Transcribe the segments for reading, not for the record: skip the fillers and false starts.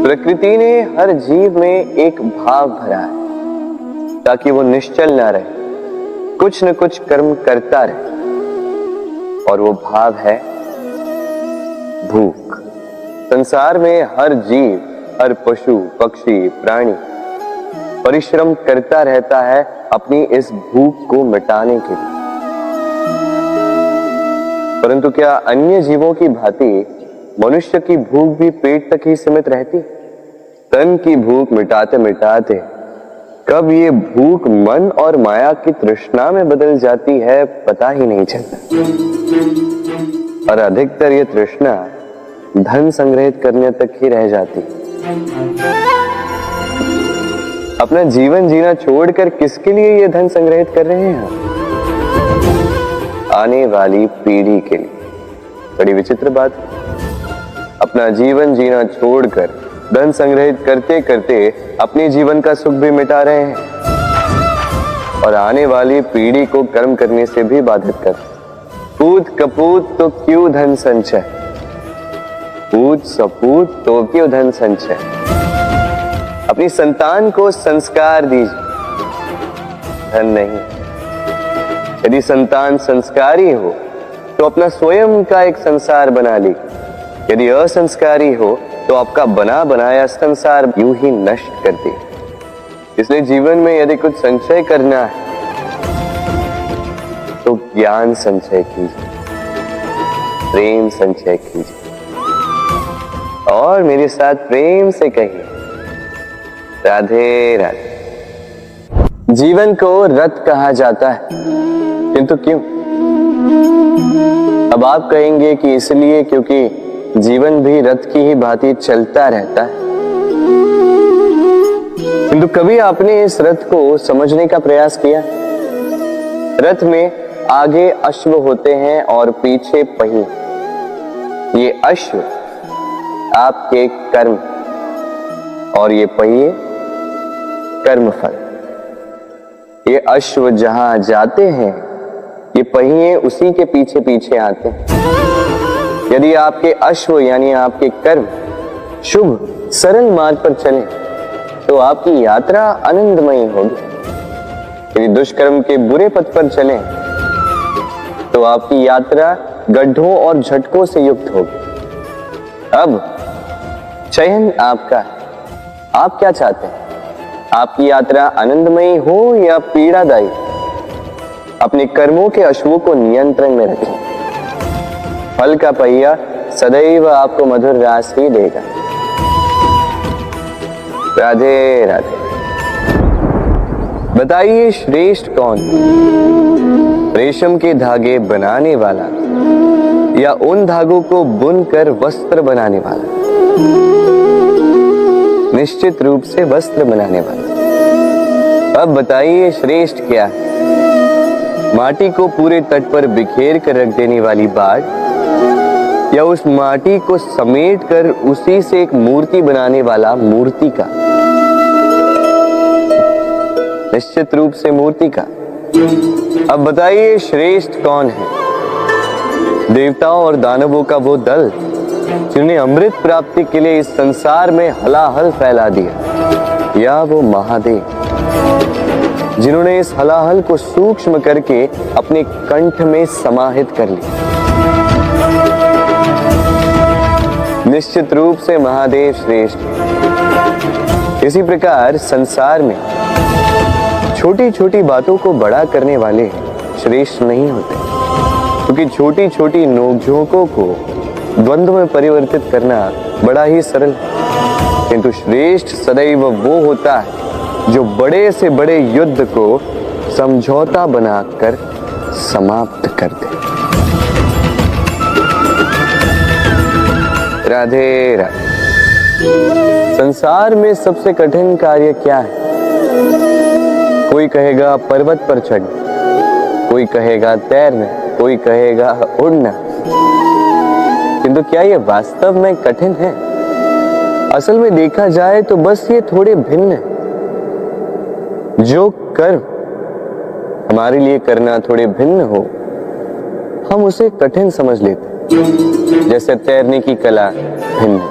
प्रकृति ने हर जीव में एक भाव भरा है ताकि वो निश्चल ना रहे, कुछ न कुछ कर्म करता रहे, और वो भाव है भूख। संसार में हर जीव, हर पशु पक्षी प्राणी परिश्रम करता रहता है अपनी इस भूख को मिटाने के लिए। परंतु क्या अन्य जीवों की भांति मनुष्य की भूख भी पेट तक ही सीमित रहती? तन की भूख मिटाते मिटाते कब ये भूख मन और माया की तृष्णा में बदल जाती है पता ही नहीं चलता। और अधिकतर ये तृष्णा धन संग्रहित करने तक ही रह जाती। अपना जीवन जीना छोड़कर किसके लिए ये धन संग्रहित कर रहे हैं? आने वाली पीढ़ी के लिए। बड़ी विचित्र बात। अपना जीवन जीना छोड़कर धन संग्रहित करते करते अपने जीवन का सुख भी मिटा रहे हैं और आने वाली पीढ़ी को कर्म करने से भी बाधित कर। पूत कपूत तो क्यों धन संचय, पूत सपूत तो क्यों धन संचय। अपनी संतान को संस्कार दीजिए, धन नहीं। यदि संतान संस्कारी हो तो अपना स्वयं का एक संसार बना ली। यदि असंस्कारी हो तो आपका बना बनाया संसार यूं ही नष्ट कर दे। इसलिए जीवन में यदि कुछ संचय करना है तो ज्ञान संचय कीजिए, प्रेम संचय कीजिए और मेरे साथ प्रेम से कहिए राधे राधे। जीवन को रथ कहा जाता है, किंतु क्यों? अब आप कहेंगे कि इसलिए क्योंकि जीवन भी रथ की ही भांति चलता रहता है। किंतु कभी आपने इस रथ को समझने का प्रयास किया? रथ में आगे अश्व होते हैं और पीछे पहिए। ये अश्व आपके कर्म और ये पहिए कर्मफल। ये अश्व जहां जाते हैं ये पहिए उसी के पीछे पीछे आते हैं। यदि आपके अश्व यानी आपके कर्म शुभ सरल मार्ग पर चले तो आपकी यात्रा आनंदमयी होगी। यदि दुष्कर्म के बुरे पथ पर चले तो आपकी यात्रा गड्ढों और झटकों से युक्त होगी। अब चयन आपका है, आप क्या चाहते हैं? आपकी यात्रा आनंदमयी हो या पीड़ादायी? अपने कर्मों के अश्वों को नियंत्रण में रखें। फल का पहिया सदैव आपको मधुर रास ही देगा। राधे राधे। बताइए श्रेष्ठ कौन? रेशम के धागे बनाने वाला या उन धागों को बुनकर वस्त्र बनाने वाला? निश्चित रूप से वस्त्र बनाने वाला। अब बताइए श्रेष्ठ क्या है? माटी को पूरे तट पर बिखेर कर रख देने वाली बाढ़ या उस माटी को समेट कर उसी से एक मूर्ति बनाने वाला मूर्ति का? निश्चित रूप से मूर्ति का। अब बताइए श्रेष्ठ कौन है? देवताओं और दानवों का वो दल जिन्हें अमृत प्राप्ति के लिए इस संसार में हलाहल फैला दिया, या वो महादेव जिन्होंने इस हलाहल को सूक्ष्म करके अपने कंठ में समाहित कर लिया? निश्चित रूप से महादेव श्रेष्ठ। इसी प्रकार संसार में छोटी छोटी बातों को बड़ा करने वाले श्रेष्ठ नहीं होते, क्योंकि छोटी छोटी नोकझोंकों को द्वंद्व में परिवर्तित करना बड़ा ही सरल है। किंतु श्रेष्ठ सदैव वो होता है जो बड़े से बड़े युद्ध को समझौता बनाकर समाप्त कर दे। राधे राधे। संसार में सबसे कठिन कार्य क्या है? कोई कहेगा पर्वत पर चढ़ना, कोई कहेगा तैरना, कोई कहेगा उड़ना। किंतु क्या ये वास्तव में कठिन है? असल में देखा जाए तो बस ये थोड़े भिन्न है। जो कर्म हमारे लिए करना थोड़े भिन्न हो हम उसे कठिन समझ लेते, जैसे तैरने की कला भिन्न है।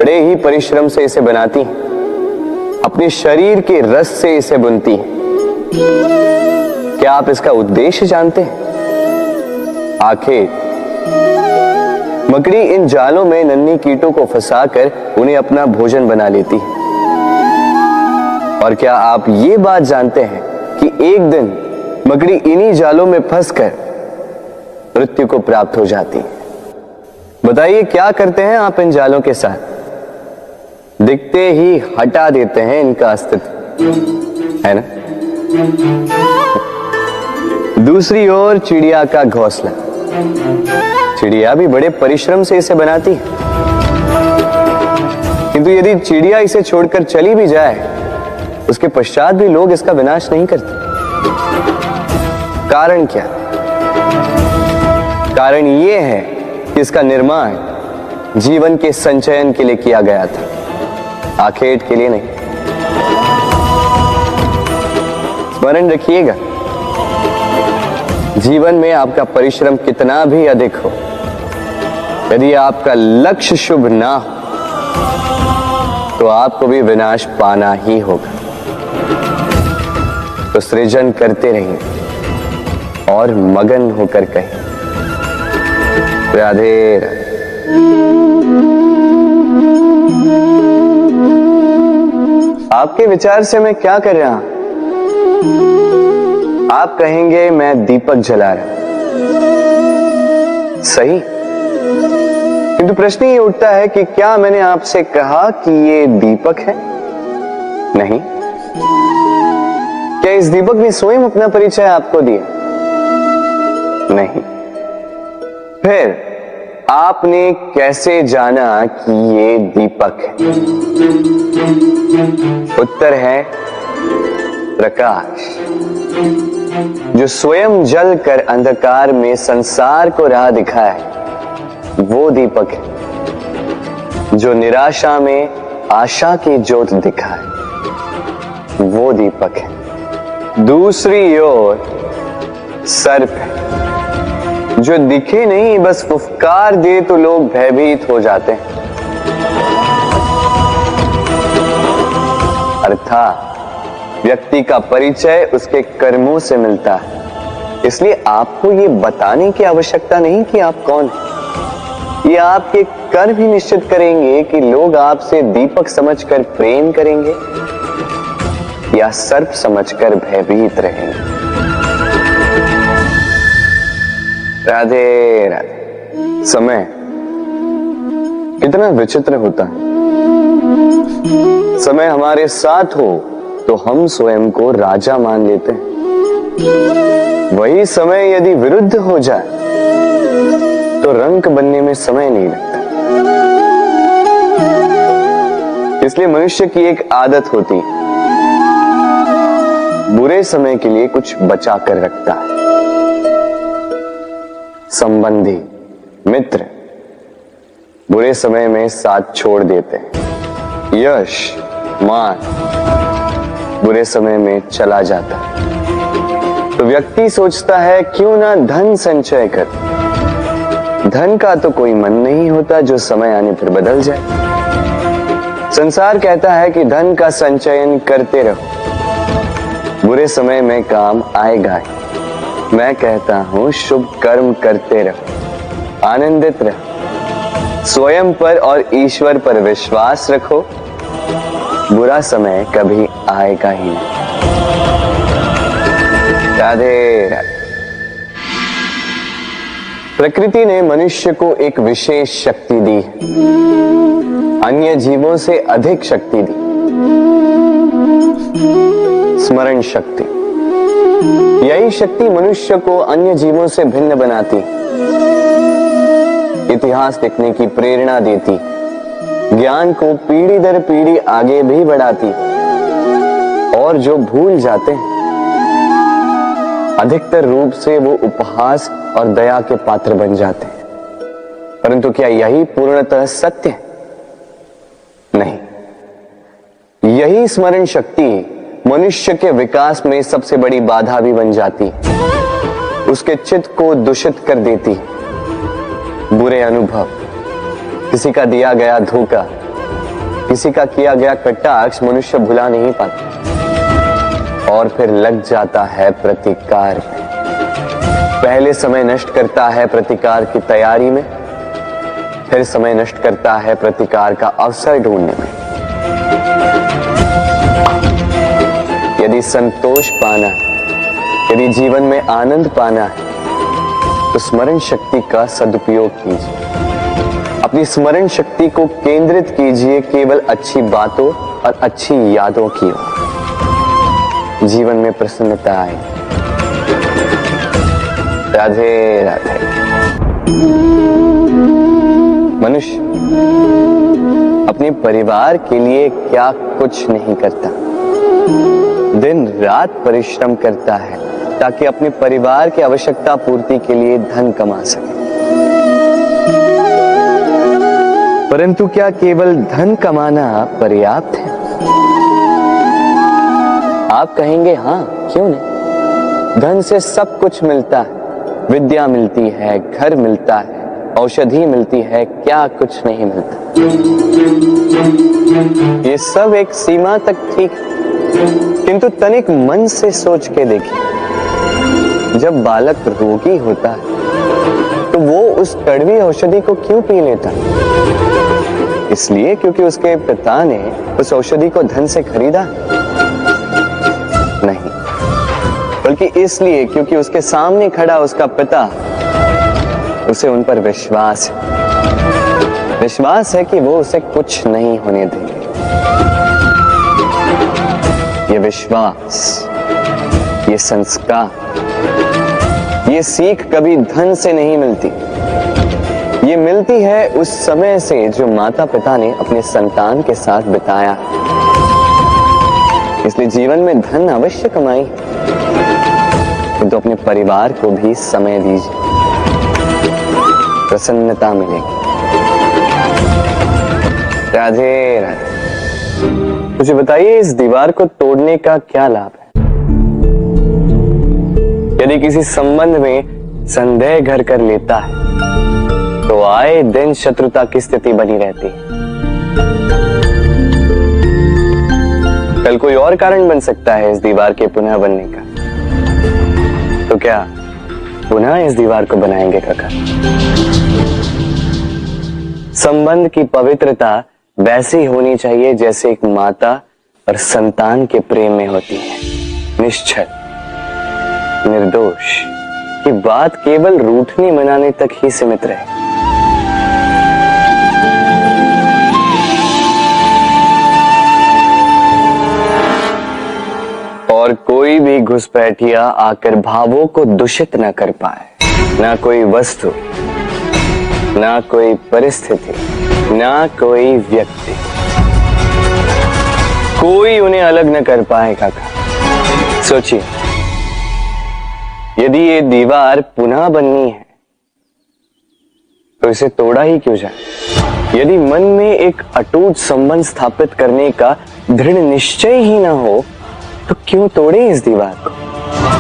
बड़े ही परिश्रम से इसे बनाती हैं, अपने शरीर के रस से इसे बुनती हैं। क्या आप इसका उद्देश्य जानते हैं? आखिर मकड़ी इन जालों में नन्ही कीटों को फंसाकर उन्हें अपना भोजन बना लेती है। और क्या आप ये बात जानते हैं कि एक दिन मकड़ी इन्हीं जालों में फंसकर मृत्यु को प्राप्त हो जाती है? बताइए क्या करते हैं आप इन जालों के साथ? दिखते ही हटा देते हैं इनका अस्तित्व, है ना? दूसरी ओर चिड़िया का घोंसला। चिड़िया भी बड़े परिश्रम से इसे बनाती है, किंतु यदि चिड़िया इसे छोड़कर चली भी जाए, उसके पश्चात भी लोग इसका विनाश नहीं करते। कारण क्या? कारण यह है कि इसका निर्माण जीवन के संचयन के लिए किया गया था, आखेट के लिए नहीं। स्मरण रखिएगा, जीवन में आपका परिश्रम कितना भी अधिक हो, यदि आपका लक्ष्य शुभ ना हो तो आपको भी विनाश पाना ही होगा। तो सृजन करते रहिए और मगन होकर कहें राधे राधे। आपके विचार से मैं क्या कर रहा हूं? आप कहेंगे मैं दीपक जला रहा हूं। सही, किंतु प्रश्न ये उठता है कि क्या मैंने आपसे कहा कि ये दीपक है? नहीं। क्या इस दीपक ने स्वयं अपना परिचय आपको दिया? नहीं। फिर आपने कैसे जाना कि ये दीपक है? उत्तर है प्रकाश, जो स्वयं जल कर अंधकार में संसार को राह दिखाए, वो दीपक है। जो निराशा में आशा की ज्योत दिखाए, वो दीपक है। दूसरी ओर सर्प है, जो दिखे नहीं, बस फुफकार दे तो लोग भयभीत हो जाते हैं। अर्थात व्यक्ति का परिचय उसके कर्मों से मिलता है, इसलिए आपको ये बताने की आवश्यकता नहीं कि आप कौन हैं। ये आपके कर्म ही निश्चित करेंगे कि लोग आपसे दीपक समझकर प्रेम करेंगे या सर्प समझकर भयभीत रहेंगे। राधे राधे। समय कितना विचित्र होता है। समय हमारे साथ हो तो हम स्वयं को राजा मान लेते हैं, वही समय यदि विरुद्ध हो जाए तो रंक बनने में समय नहीं लगता। इसलिए मनुष्य की एक आदत होती है, बुरे समय के लिए कुछ बचा कर रखता है। संबंधी, मित्र बुरे समय में साथ छोड़ देते हैं। यश, मान बुरे समय में चला जाता है। तो व्यक्ति सोचता है क्यों ना धन संचय कर। धन का तो कोई मन नहीं होता जो समय आने पर बदल जाए। संसार कहता है कि धन का संचयन करते रहो, बुरे समय में काम आएगा ही। मैं कहता हूं शुभ कर्म करते रहो, आनंदित रहो, स्वयं पर और ईश्वर पर विश्वास रखो, बुरा समय कभी आएगा ही नहीं। राधे राधे। प्रकृति ने मनुष्य को एक विशेष शक्ति दी है, अन्य जीवों से अधिक शक्ति दी, स्मरण शक्ति। यही शक्ति मनुष्य को अन्य जीवों से भिन्न बनाती, इतिहास लिखने की प्रेरणा देती, ज्ञान को पीढ़ी दर पीढ़ी आगे भी बढ़ाती, और जो भूल जाते हैं अधिकतर रूप से वो उपहास और दया के पात्र बन जाते हैं। परंतु क्या यही पूर्णतः सत्य है? नहीं। यही स्मरण शक्ति मनुष्य के विकास में सबसे बड़ी बाधा भी बन जाती है, उसके चित्त को दूषित कर देती। बुरे अनुभव, किसी का दिया गया धोखा, किसी का किया गया कटाक्ष मनुष्य भुला नहीं पाता और फिर लग जाता है प्रतिकार में। पहले समय नष्ट करता है प्रतिकार की तैयारी में, फिर समय नष्ट करता है प्रतिकार का अवसर ढूंढने में। यदि संतोष पाना है, यदि जीवन में आनंद पाना है, तो स्मरण शक्ति का सदुपयोग कीजिए। अपनी स्मरण शक्ति को केंद्रित कीजिए केवल अच्छी बातों और अच्छी यादों की ओर। जीवन में प्रसन्नता आए। राधे राधे। मनुष्य अपने परिवार के लिए क्या कुछ नहीं करता, दिन रात परिश्रम करता है ताकि अपने परिवार की आवश्यकता पूर्ति के लिए धन कमा सके। परंतु क्या केवल धन कमाना पर्याप्त है? आप कहेंगे हाँ, क्यों नहीं। धन से सब कुछ मिलता है, विद्या मिलती है, घर मिलता है, औषधि मिलती है, क्या कुछ नहीं मिलता। ये सब एक सीमा तक ठीक, किंतु तनिक मन से सोच के देखिए, जब बालक रोगी होता है तो वो उस कड़वी औषधि को क्यों पी लेता? इसलिए क्योंकि उसके पिता ने उस औषधि को धन से खरीदा? नहीं, बल्कि इसलिए क्योंकि उसके सामने खड़ा उसका पिता, उसे उन पर विश्वास है। विश्वास है कि वो उसे कुछ नहीं होने देंगे। ये विश्वास, ये संस्कार, ये सीख कभी धन से नहीं मिलती। ये मिलती है उस समय से जो माता पिता ने अपने संतान के साथ बिताया। इसलिए जीवन में धन अवश्य कमाई, किंतु अपने परिवार को भी समय दीजिए, प्रसन्नता मिलेगी। राधे राधे। मुझे बताइए, इस दीवार को तोड़ने का क्या लाभ है? यदि किसी संबंध में संदेह घर कर लेता है तो आए दिन शत्रुता की स्थिति बनी रहती है। कल कोई और कारण बन सकता है इस दीवार के पुनः बनने का। तो क्या पुनः इस दीवार को बनाएंगे काका? संबंध की पवित्रता वैसी होनी चाहिए जैसे एक माता और संतान के प्रेम में होती है। निश्चल, निर्दोष, कि बात केवल रूठने मनाने तक ही सीमित रहे। और कोई भी घुसपैठिया आकर भावों को दूषित न कर पाए। ना कोई वस्तु, ना कोई परिस्थिति, ना कोई व्यक्ति, कोई उन्हें अलग न कर पाए काका। सोचिए, यदि ये दीवार पुनः बननी है तो इसे तोड़ा ही क्यों जाए? यदि मन में एक अटूट संबंध स्थापित करने का दृढ़ निश्चय ही ना हो तो क्यों तोड़े इस दीवार को?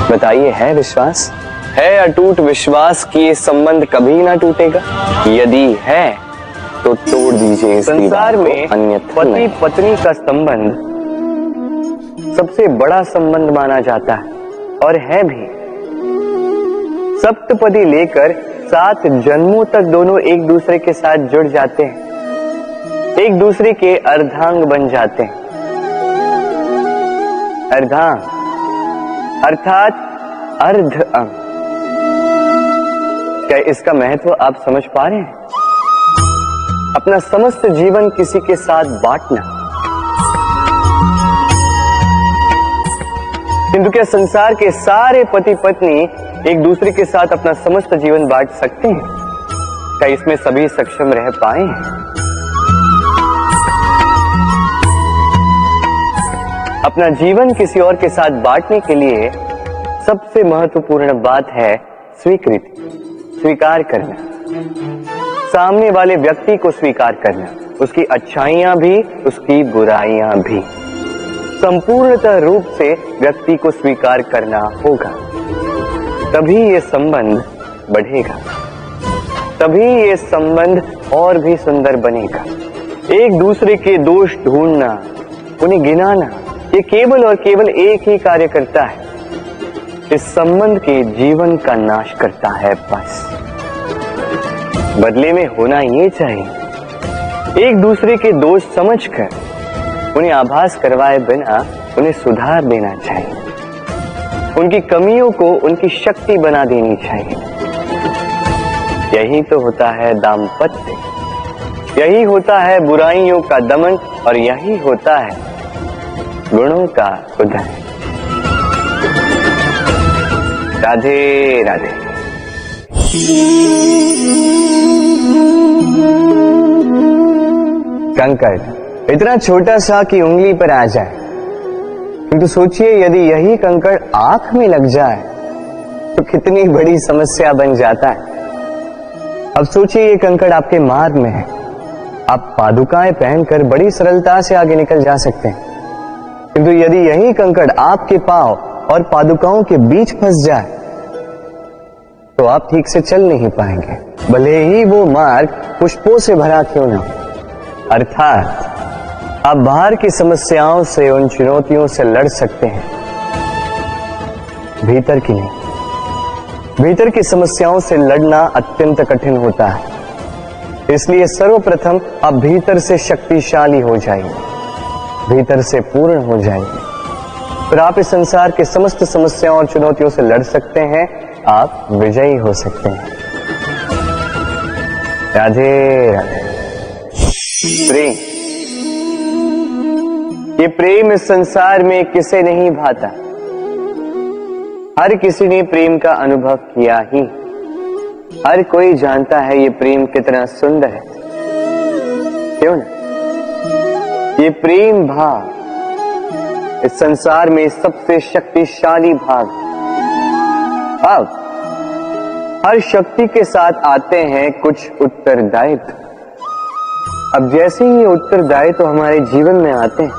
बताइए, है विश्वास, है अटूट विश्वास कि ये संबंध कभी ना टूटेगा? यदि है तो तोड़ दीजिए इस दीवार में, अन्यथा पति पत्नी का संबंध सबसे बड़ा संबंध माना जाता है और है भी। सप्तपदी लेकर 7 जन्मों तक दोनों एक दूसरे के साथ जुड़ जाते हैं, एक दूसरे के अर्धांग बन जाते हैं। अर्धांग अर्थात अर्ध अंग। क्या इसका महत्व आप समझ पा रहे हैं? अपना समस्त जीवन किसी के साथ बांटना। किंतु क्या संसार के सारे पति पत्नी एक दूसरे के साथ अपना समस्त जीवन बांट सकते हैं? क्या इसमें सभी सक्षम रह पाए हैं? अपना जीवन किसी और के साथ बांटने के लिए सबसे महत्वपूर्ण बात है स्वीकृति, स्वीकार करना। सामने वाले व्यक्ति को स्वीकार करना, उसकी अच्छाइयां भी, उसकी बुराइयां भी। संपूर्णतः रूप से व्यक्ति को स्वीकार करना होगा, तभी ये संबंध बढ़ेगा, तभी ये संबंध और भी सुंदर बनेगा। एक दूसरे के दोष ढूंढना, उन्हें गिनाना, ये केवल और केवल एक ही कार्य करता है, इस संबंध के जीवन का नाश करता है। बस बदले में होना ये चाहिए, एक दूसरे के दोष समझकर उन्हें आभास करवाए बिना उन्हें सुधार देना चाहिए, उनकी कमियों को उनकी शक्ति बना देनी चाहिए। यही तो होता है दाम्पत्य, यही होता है बुराइयों का दमन, और यही होता है गुणों का उदय। राधे राधे। कंकड़ इतना छोटा सा कि उंगली पर आ जाए, किंतु सोचिए यदि यही कंकड़ आंख में लग जाए तो कितनी बड़ी समस्या बन जाता है। अब सोचिए ये कंकड़ आपके मार्ग में है, आप पादुकाएं पहनकर बड़ी सरलता से आगे निकल जा सकते हैं, किंतु यदि यही कंकड़ आपके पांव और पादुकाओं के बीच फंस जाए तो आप ठीक से चल नहीं पाएंगे, भले ही वो मार्ग पुष्पों से भरा क्यों ना हो। अर्थात आप बाहर की समस्याओं से, उन चुनौतियों से लड़ सकते हैं, भीतर की नहीं। भीतर की समस्याओं से लड़ना अत्यंत कठिन होता है, इसलिए सर्वप्रथम आप भीतर से शक्तिशाली हो जाइए, भीतर से पूर्ण हो जाइए, फिर आप इस संसार के समस्त समस्याओं और चुनौतियों से लड़ सकते हैं, आप विजयी हो सकते हैं। राधे राधे। प्रेम, ये प्रेम इस संसार में किसे नहीं भाता, हर किसी ने प्रेम का अनुभव किया ही, हर कोई जानता है ये प्रेम कितना सुंदर है, क्यों ना। ये प्रेम भाव इस संसार में सबसे शक्तिशाली भाव। अब हर शक्ति के साथ आते हैं कुछ उत्तरदायित्व। अब जैसे ही ये उत्तरदायित्व हमारे जीवन में आते हैं,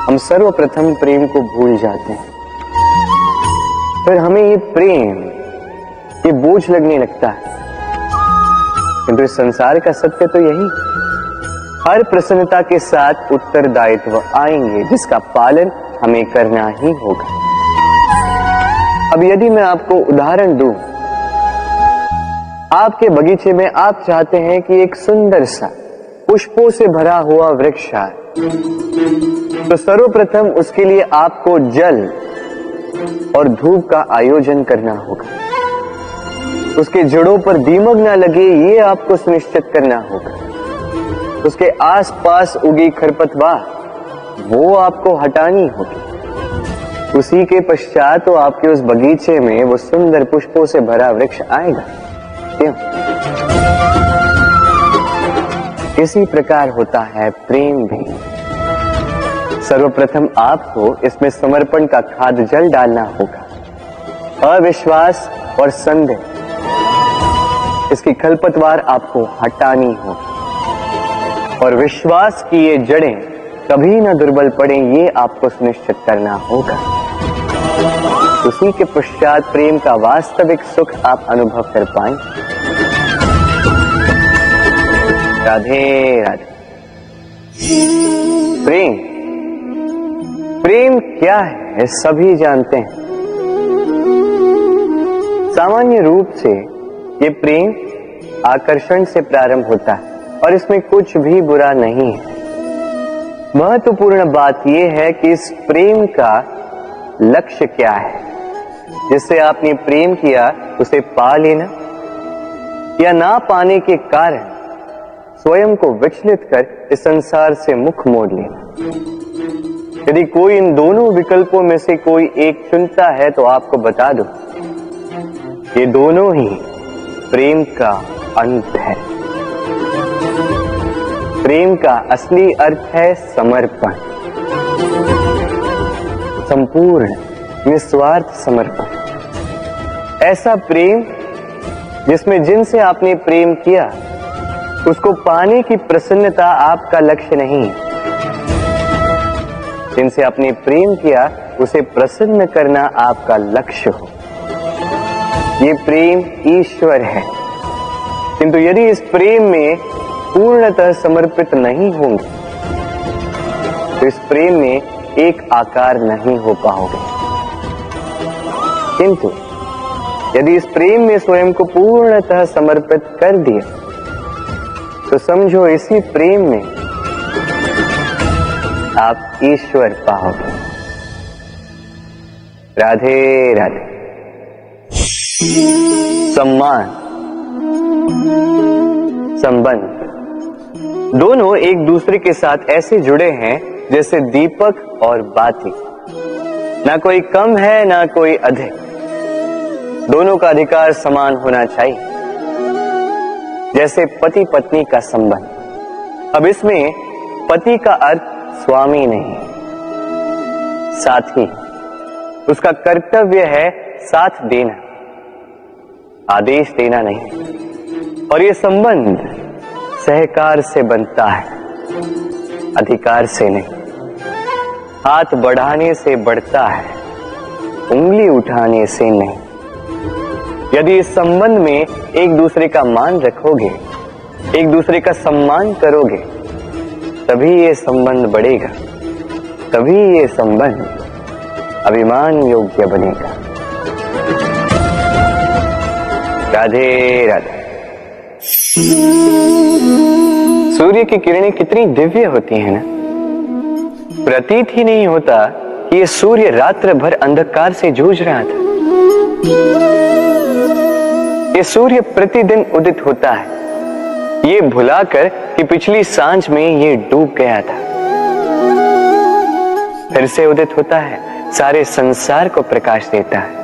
हम सर्वप्रथम प्रेम को भूल जाते हैं, फिर हमें ये प्रेम, ये बोझ लगने लगता है। किंतु इस संसार का सत्य तो यही, हर प्रसन्नता के साथ उत्तरदायित्व आएंगे जिसका पालन हमें करना ही होगा। अब यदि मैं आपको उदाहरण दूं, आपके बगीचे में आप चाहते हैं कि एक सुंदर सा पुष्पों से भरा हुआ वृक्ष आए, तो सर्वप्रथम उसके लिए आपको जल और धूप का आयोजन करना होगा। उसके जड़ों पर दीमक ना लगे ये आपको सुनिश्चित करना होगा। उसके आसपास उगी खरपतवार वो आपको हटानी होगी। उसी के पश्चात तो आपके उस बगीचे में वो सुंदर पुष्पों से भरा वृक्ष आएगा। क्यों? इसी प्रकार होता है प्रेम भी। सर्वप्रथम आपको इसमें समर्पण का खाद जल डालना होगा। अविश्वास और संदेह, इसकी खरपतवार आपको हटानी होगी, और विश्वास की ये जड़ें कभी ना दुर्बल पड़े ये आपको सुनिश्चित करना होगा। उसी के पश्चात प्रेम का वास्तविक सुख आप अनुभव कर पाएंगे। राधे राधे। प्रेम, प्रेम क्या है सभी जानते हैं। सामान्य रूप से ये प्रेम आकर्षण से प्रारंभ होता है और इसमें कुछ भी बुरा नहीं है। महत्वपूर्ण बात यह है कि इस प्रेम का लक्ष्य क्या है। जिससे आपने प्रेम किया उसे पा लेना या ना पाने के कारण स्वयं को विचलित कर इस संसार से मुख मोड़ लेना। यदि कोई इन दोनों विकल्पों में से कोई एक चुनता है तो आपको बता दो, ये दोनों ही प्रेम का अंत है। प्रेम का असली अर्थ है समर्पण, संपूर्ण निस्वार्थ समर्पण। ऐसा प्रेम जिसमें जिनसे आपने प्रेम किया उसको पाने की प्रसन्नता आपका लक्ष्य नहीं है। जिनसे आपने प्रेम किया उसे प्रसन्न करना आपका लक्ष्य हो। ये प्रेम ईश्वर है। किंतु यदि इस प्रेम में पूर्णतः समर्पित नहीं होंगे तो इस प्रेम में एक आकार नहीं हो पाओगे। किंतु यदि इस प्रेम में स्वयं को पूर्णतः समर्पित कर दिया तो समझो इसी प्रेम में आप ईश्वर पाओगे। राधे राधे। सम्मान, संबंध दोनों एक दूसरे के साथ ऐसे जुड़े हैं जैसे दीपक और बाती। ना कोई कम है ना कोई अधिक, दोनों का अधिकार समान होना चाहिए। जैसे पति पत्नी का संबंध। अब इसमें पति का अर्थ स्वामी नहीं, साथी। उसका कर्तव्य है साथ देना, आदेश देना नहीं। और ये संबंध सहकार से बनता है, अधिकार से नहीं। हाथ बढ़ाने से बढ़ता है, उंगली उठाने से नहीं। यदि इस संबंध में एक दूसरे का मान रखोगे, एक दूसरे का सम्मान करोगे, तभी ये संबंध बढ़ेगा, तभी ये संबंध अभिमान योग्य बनेगा। राधे राधे। सूर्य की किरणें कितनी दिव्य होती हैं ना। प्रतीत ही नहीं होता कि ये सूर्य रात्र भर अंधकार से जूझ रहा था। ये सूर्य प्रतिदिन उदित होता है, ये भुलाकर कि पिछली सांझ में ये डूब गया था। फिर से उदित होता है, सारे संसार को प्रकाश देता है।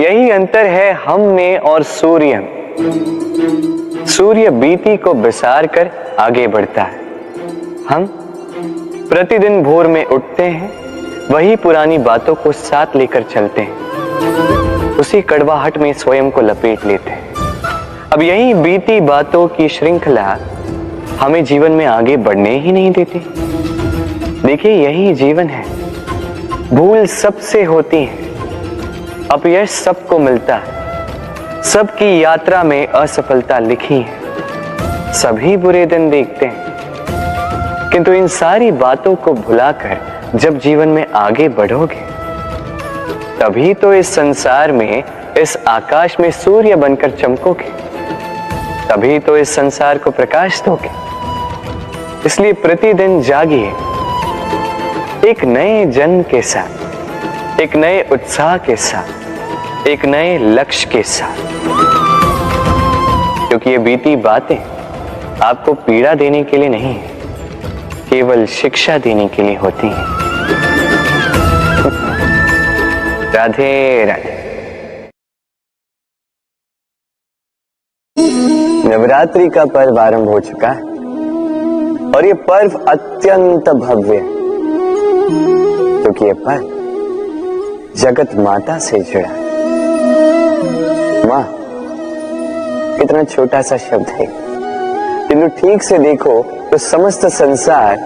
यही अंतर है हम में और सूर्य में। सूर्य बीती को बिसार कर आगे बढ़ता है, हम प्रतिदिन भोर में उठते हैं, वही पुरानी बातों को साथ लेकर चलते हैं, उसी कड़वाहट में स्वयं को लपेट लेते हैं। अब यही बीती बातों की श्रृंखला हमें जीवन में आगे बढ़ने ही नहीं देती। देखिए, यही जीवन है। भूल सबसे होती है, अपयश सबको मिलता है, सबकी यात्रा में असफलता लिखी है, सभी बुरे दिन देखते हैं। किंतु इन सारी बातों को भुलाकर जब जीवन में आगे बढ़ोगे, तभी तो इस संसार में, इस आकाश में सूर्य बनकर चमकोगे, तभी तो इस संसार को प्रकाश दोगे। इसलिए प्रतिदिन जागिए, एक नए जन्म के साथ, एक नए उत्साह के साथ, एक नए लक्ष्य के साथ। क्योंकि ये बीती बातें आपको पीड़ा देने के लिए नहीं, केवल शिक्षा देने के लिए होती हैं। राधे राधे। नवरात्रि का पर्व आरंभ हो चुका है और ये पर्व अत्यंत भव्य है, क्योंकि ये पर्व जगत माता से जुड़ा है। मां कितना छोटा सा शब्द है, किंतु ठीक से देखो तो समस्त संसार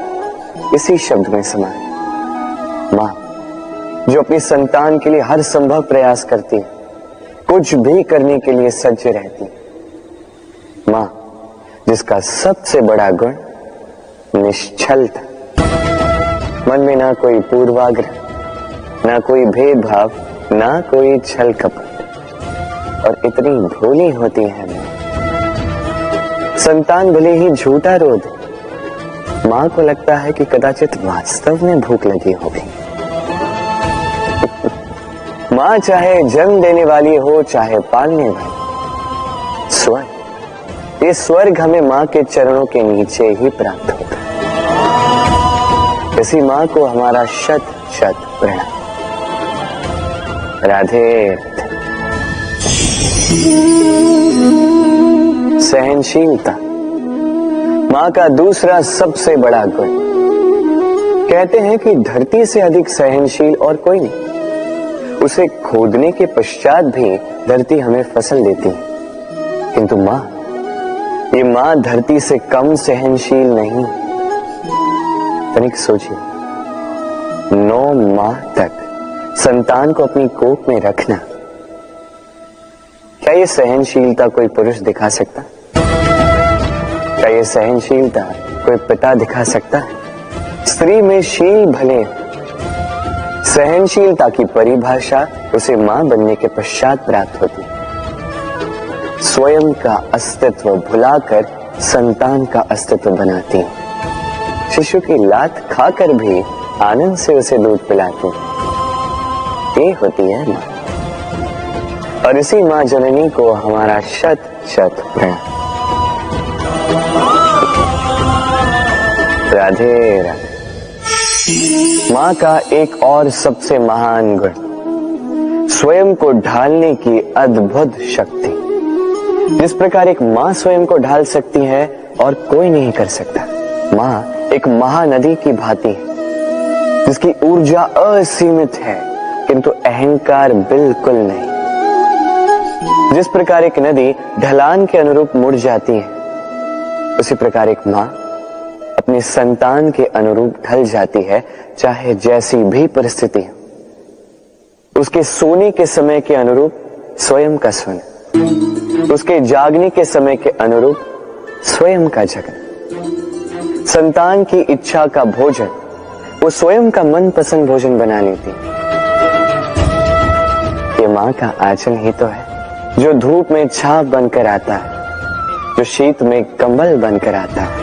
इसी शब्द में समा है। मां जो अपनी संतान के लिए हर संभव प्रयास करती है, कुछ भी करने के लिए सज्ज रहती है। मां जिसका सबसे बड़ा गुण निश्चलता, मन में ना कोई पूर्वाग्रह, ना कोई भेदभाव, ना कोई छल कपट, और इतनी भोली होती है मां। संतान भले ही झूठा रो दे, मां को लगता है कि कदाचित वास्तव में भूख लगी होगी। मां चाहे जन्म देने वाली हो, चाहे पालने वाली, स्वर्ग, ये स्वर्ग हमें मां के चरणों के नीचे ही प्राप्त होता है। इसी मां को हमारा शत शत प्रणाम। राधे। सहनशीलता मां का दूसरा सबसे बड़ा गुण। कहते हैं कि धरती से अधिक सहनशील और कोई नहीं। उसे खोदने के पश्चात भी धरती हमें फसल देती है, किंतु मां, ये मां धरती से कम सहनशील नहीं। तनिक सोचिए, 9 माह तक संतान को अपनी कोख में रखना, क्या ये सहनशीलता कोई पुरुष दिखा सकता? क्या ये सहनशीलता कोई पिता दिखा सकता है? स्त्री में शील भले, सहनशीलता की परिभाषा उसे मां बनने के पश्चात प्राप्त होती है। स्वयं का अस्तित्व भुलाकर संतान का अस्तित्व बनाती है। शिशु की लात खाकर भी आनंद से उसे दूध पिलाती है। ये होती है मां। और इसी मां जननी को हमारा शत शत प्रणाम। राधे राधे। मां का एक और सबसे महान गुण स्वयं को ढालने की अद्भुत शक्ति। जिस प्रकार एक मां स्वयं को ढाल सकती है और कोई नहीं कर सकता। मां एक महानदी की भांति है जिसकी ऊर्जा असीमित है किंतु अहंकार बिल्कुल नहीं। जिस प्रकार एक नदी ढलान के अनुरूप मुड़ जाती है, उसी प्रकार एक मां अपनी संतान के अनुरूप ढल जाती है, चाहे जैसी भी परिस्थिति हो। उसके सोने के समय के अनुरूप स्वयं का सोना, उसके जागने के समय के अनुरूप स्वयं का जगना। संतान की इच्छा का भोजन वो स्वयं का मनपसंद भोजन बना लेती है। ये मां का आंचल ही तो है जो धूप में छाप बनकर आता है, जो शीत में कंबल बनकर आता है।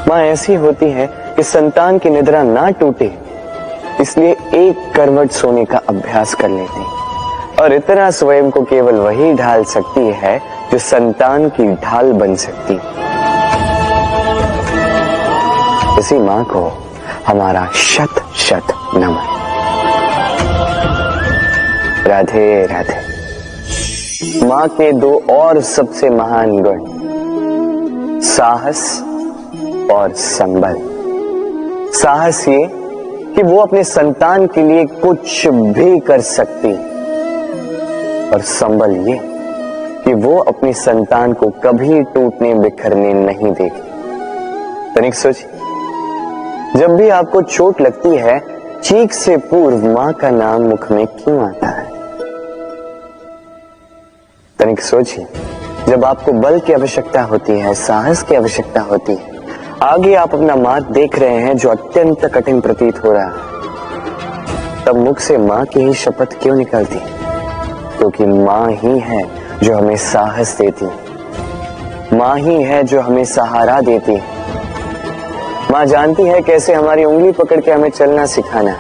मां ऐसी होती है कि संतान की निद्रा ना टूटे, इसलिए एक करवट सोने का अभ्यास कर लेती है। और इतना स्वयं को केवल वही ढाल सकती है जो संतान की ढाल बन सकती है। इसी मां को हमारा शत शत नमन। राधे राधे। मां के दो और सबसे महान गुण साहस और संबल। साहस ये कि वो अपने संतान के लिए कुछ भी कर सकती, और संबल ये कि वो अपनी संतान को कभी टूटने बिखरने नहीं देगी। तनिक सोचिए, जब भी आपको चोट लगती है, चीख से पूर्व मां का नाम मुख में क्यों आता है? तनिक सोचिए, जब आपको बल की आवश्यकता होती है, साहस की आवश्यकता होती है, आगे आप अपना मार्ग देख रहे हैं जो अत्यंत कठिन प्रतीत हो रहा है, तब मुख से मां की ही शपथ क्यों निकलती? क्योंकि मां ही है जो हमें साहस देती है, मां ही है जो हमें सहारा देती है। मां जानती है कैसे हमारी उंगली पकड़ के हमें चलना सिखाना है।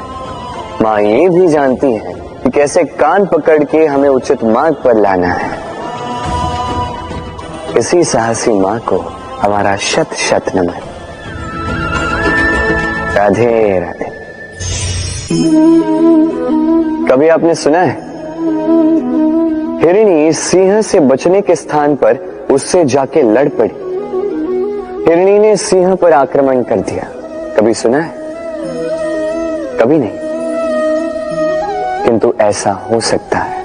मां ये भी जानती है कि कैसे कान पकड़ के हमें उचित मार्ग पर लाना है। इसी साहसी मां को हमारा शत शत नमन। राधे राधे। कभी आपने सुना है हिरणी सिंह से बचने के स्थान पर उससे जाके लड़ पड़ी? हिरणी ने सिंह पर आक्रमण कर दिया। कभी सुना है? कभी नहीं। किंतु ऐसा हो सकता है,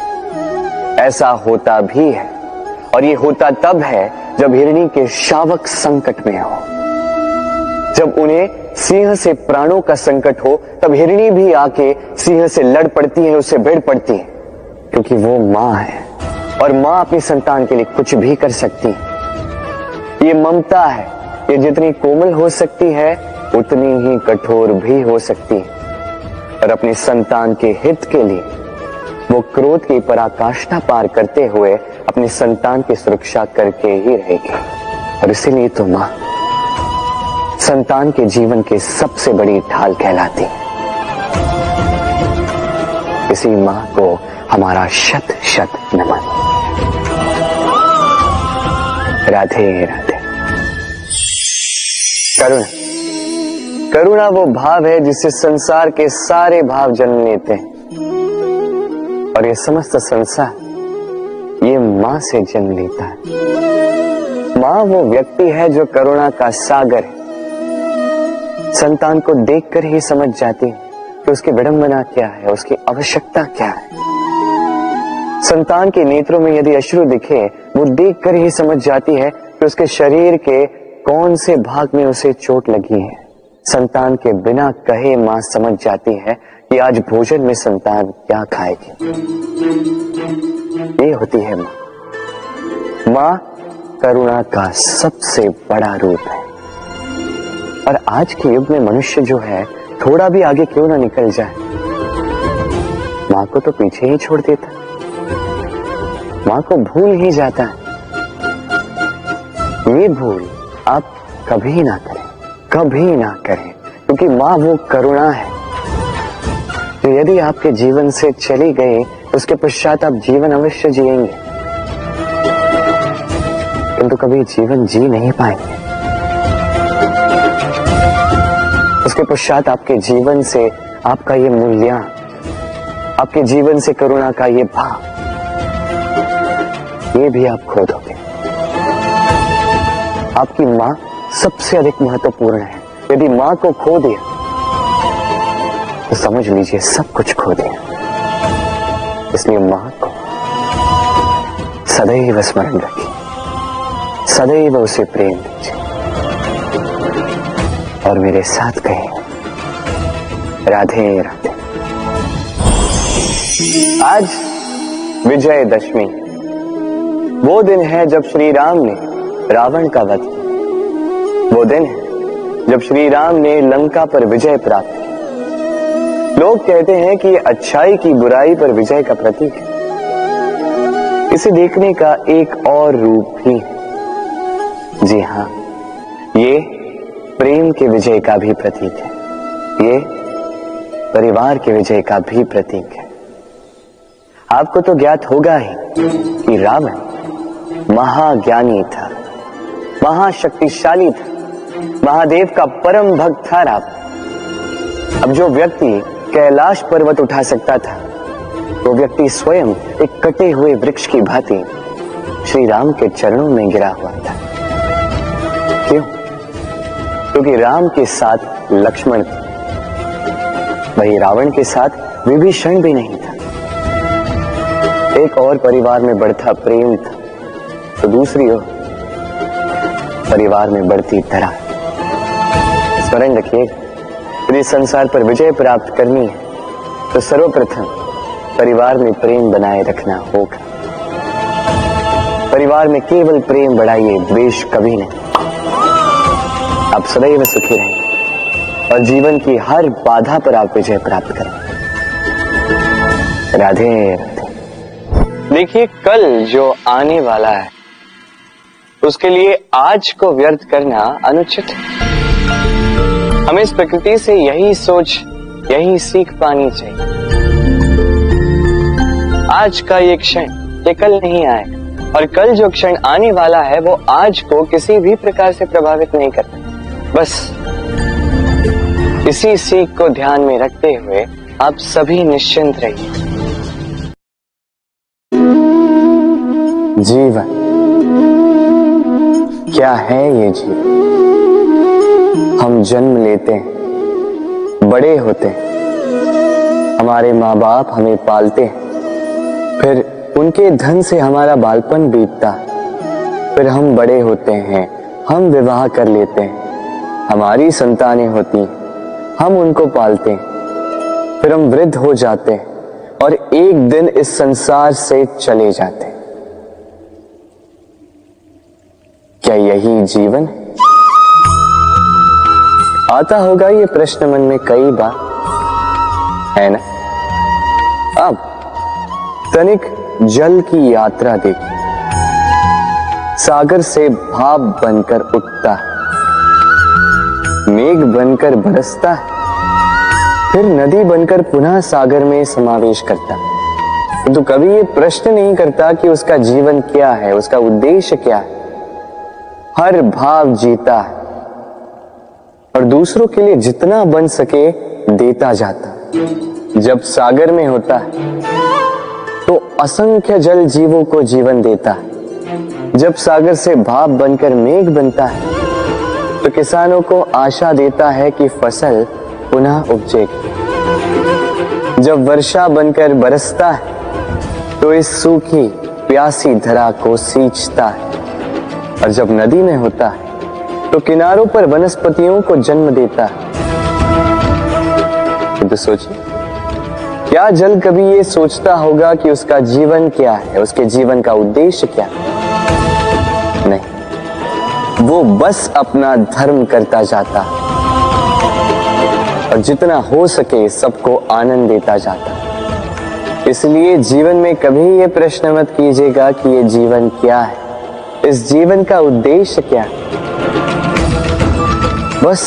ऐसा होता भी है, और ये होता तब है जब हिरणी के शावक संकट में हो। जब उन्हें सिंह से प्राणों का संकट हो, तब हिरणी भी आके सिंह से लड़ पड़ती है, उससे भिड़ पड़ती है, क्योंकि वो मां है और मां अपनी संतान के लिए कुछ भी कर सकती है। ये ममता है, ये जितनी कोमल हो सकती है उतनी ही कठोर भी हो सकती है, और अपनी संतान के हित के लिए वो क्रोध की पराकाष्ठा पार करते हुए अपनी संतान की सुरक्षा करके ही रहेगी। और इसीलिए तो मां संतान के जीवन की सबसे बड़ी ढाल कहलाती है। इसी मां को हमारा शत शत नमन। राधे राधे। करुणा, करुणा वो भाव है जिससे संसार के सारे भाव जन्म लेते हैं, और ये समस्त संसार ये मां से जन्म लेता है। मां वो व्यक्ति है जो करुणा का सागर है। संतान को देखकर ही समझ जाती है कि उसकी विडंबना क्या है, उसकी आवश्यकता क्या है। संतान के नेत्रों में यदि अश्रु दिखे, वो देखकर ही समझ जाती है कि उसके शरीर के कौन से भाग में उसे चोट लगी है। संतान के बिना कहे मां समझ जाती है कि आज भोजन में संतान क्या खाएगी। ये होती है मां। माँ करुणा का सबसे बड़ा रूप है। और आज के युग में मनुष्य जो है थोड़ा भी आगे क्यों ना निकल जाए, माँ को तो पीछे ही छोड़ देता, माँ को भूल ही जाता है। ये भूल आप कभी ना करें, कभी ना करें, क्योंकि माँ वो करुणा है जो यदि आपके जीवन से चली गई उसके पश्चात आप जीवन अवश्य जिएंगे, किंतु कभी जीवन जी नहीं पाएंगे। उसके पश्चात आपके जीवन से आपका ये मूल्यांकन, आपके जीवन से करुणा का ये भाव, ये भी आप खो दोगे। आपकी मां सबसे अधिक महत्वपूर्ण है। यदि मां को खो दिया तो समझ लीजिए सब कुछ खो दिया। इसलिए मां को सदैव स्मरण रखिए, सदैव उसे प्रेम दीजिए और मेरे साथ कहें राधे राधे। आज विजयदशमी, वो दिन है जब श्री राम ने रावण का वध किया। वो दिन है जब श्री राम ने लंका पर विजय प्राप्त की। लोग कहते हैं कि ये अच्छाई की बुराई पर विजय का प्रतीक है। इसे देखने का एक और रूप भी है। जी हां, ये प्रेम के विजय का भी प्रतीक है, ये परिवार के विजय का भी प्रतीक है। आपको तो ज्ञात होगा ही कि रावण महाज्ञानी था, महाशक्तिशाली था, महादेव का परम भक्त था रावण। अब जो व्यक्ति कैलाश पर्वत उठा सकता था, वो व्यक्ति स्वयं एक कटे हुए वृक्ष की भांति श्री राम के चरणों में गिरा हुआ था। क्यों? क्योंकि राम के साथ लक्ष्मण था, वही रावण के साथ विभीषण भी नहीं था। एक और परिवार में बढ़ता प्रेम था, तो दूसरी ओर परिवार में बढ़ती दरार। स्मरण रखिए, यदि संसार पर विजय प्राप्त करनी है तो सर्वप्रथम परिवार में प्रेम बनाए रखना होगा। परिवार में केवल प्रेम बढ़ाइए, द्वेष कभी नहीं। आप सदैव सुखी रहें और जीवन की हर बाधा पर आप विजय प्राप्त करें। राधे राधे। देखिए, कल जो आने वाला है उसके लिए आज को व्यर्थ करना अनुचित है। हमें इस प्रकृति से यही सोच, यही सीख पानी चाहिए। आज का ये क्षण ये कल नहीं आएगा, और कल जो क्षण आने वाला है वो आज को किसी भी प्रकार से प्रभावित नहीं करता। बस इसी सीख को ध्यान में रखते हुए आप सभी निश्चिंत रहिए। जीवन क्या है? ये जीवन, हम जन्म लेते हैं, बड़े होते हैं, हमारे माँ बाप हमें पालते हैं, फिर उनके धन से हमारा बालपन बीतता है, फिर हम बड़े होते हैं, हम विवाह कर लेते हैं, हमारी संतानें होती हैं, हम उनको पालते हैं, फिर हम वृद्ध हो जाते हैं और एक दिन इस संसार से चले जाते हैं। क्या यही जीवन है? आता होगा ये प्रश्न मन में कई बार, है ना? अब तनिक जल की यात्रा देखिए। सागर से भाप बनकर उठता है, मेघ बनकर बरसता है, फिर नदी बनकर पुनः सागर में समावेश करता है। तो कभी ये प्रश्न नहीं करता कि उसका जीवन क्या है, उसका उद्देश्य क्या है। हर भाव जीता है और दूसरों के लिए जितना बन सके देता जाता। जब सागर में होता है तो असंख्य जल जीवों को जीवन देता है। जब सागर से भाप बनकर मेघ बनता है तो किसानों को आशा देता है कि फसल पुनः उपजेगी। जब वर्षा बनकर बरसता है तो इस सूखी प्यासी धरा को सींचता है। और जब नदी में होता है तो किनारों पर वनस्पतियों को जन्म देता है। तो सोचिए, क्या जल कभी ये सोचता होगा कि उसका जीवन क्या है, उसके जीवन का उद्देश्य क्या है? वो बस अपना धर्म करता जाता और जितना हो सके सबको आनंद देता जाता। इसलिए जीवन में कभी ये प्रश्न मत कीजिएगा कि ये जीवन क्या है, इस जीवन का उद्देश्य क्या है। बस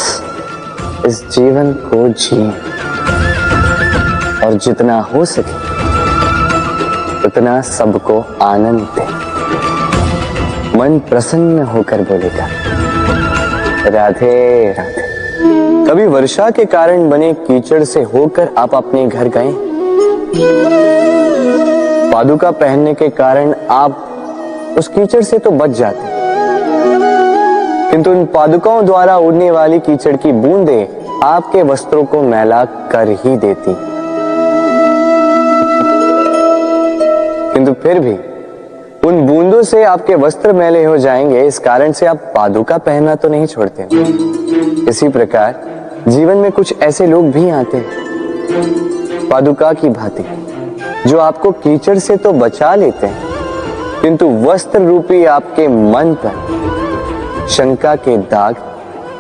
इस जीवन को जिए और जितना हो सके उतना सबको आनंद दे। मन प्रसन्न होकर बोलेगा राधे राधे। कभी वर्षा के कारण बने कीचड़ से होकर आप अपने घर गए? पादुका पहनने के कारण आप उस कीचड़ से तो बच जाते, किंतु उन पादुकाओं द्वारा उड़ने वाली कीचड़ की बूंदें आपके वस्त्रों को मैला कर ही देती। किंतु फिर भी उन बूंदों से आपके वस्त्र मैले हो जाएंगे, इस कारण से आप पादुका पहनना तो नहीं छोड़ते। इसी प्रकार जीवन में कुछ ऐसे लोग भी आते हैं पादुका की भांति, जो आपको कीचड़ से तो बचा लेते हैं, किंतु वस्त्र रूपी आपके मन पर शंका के दाग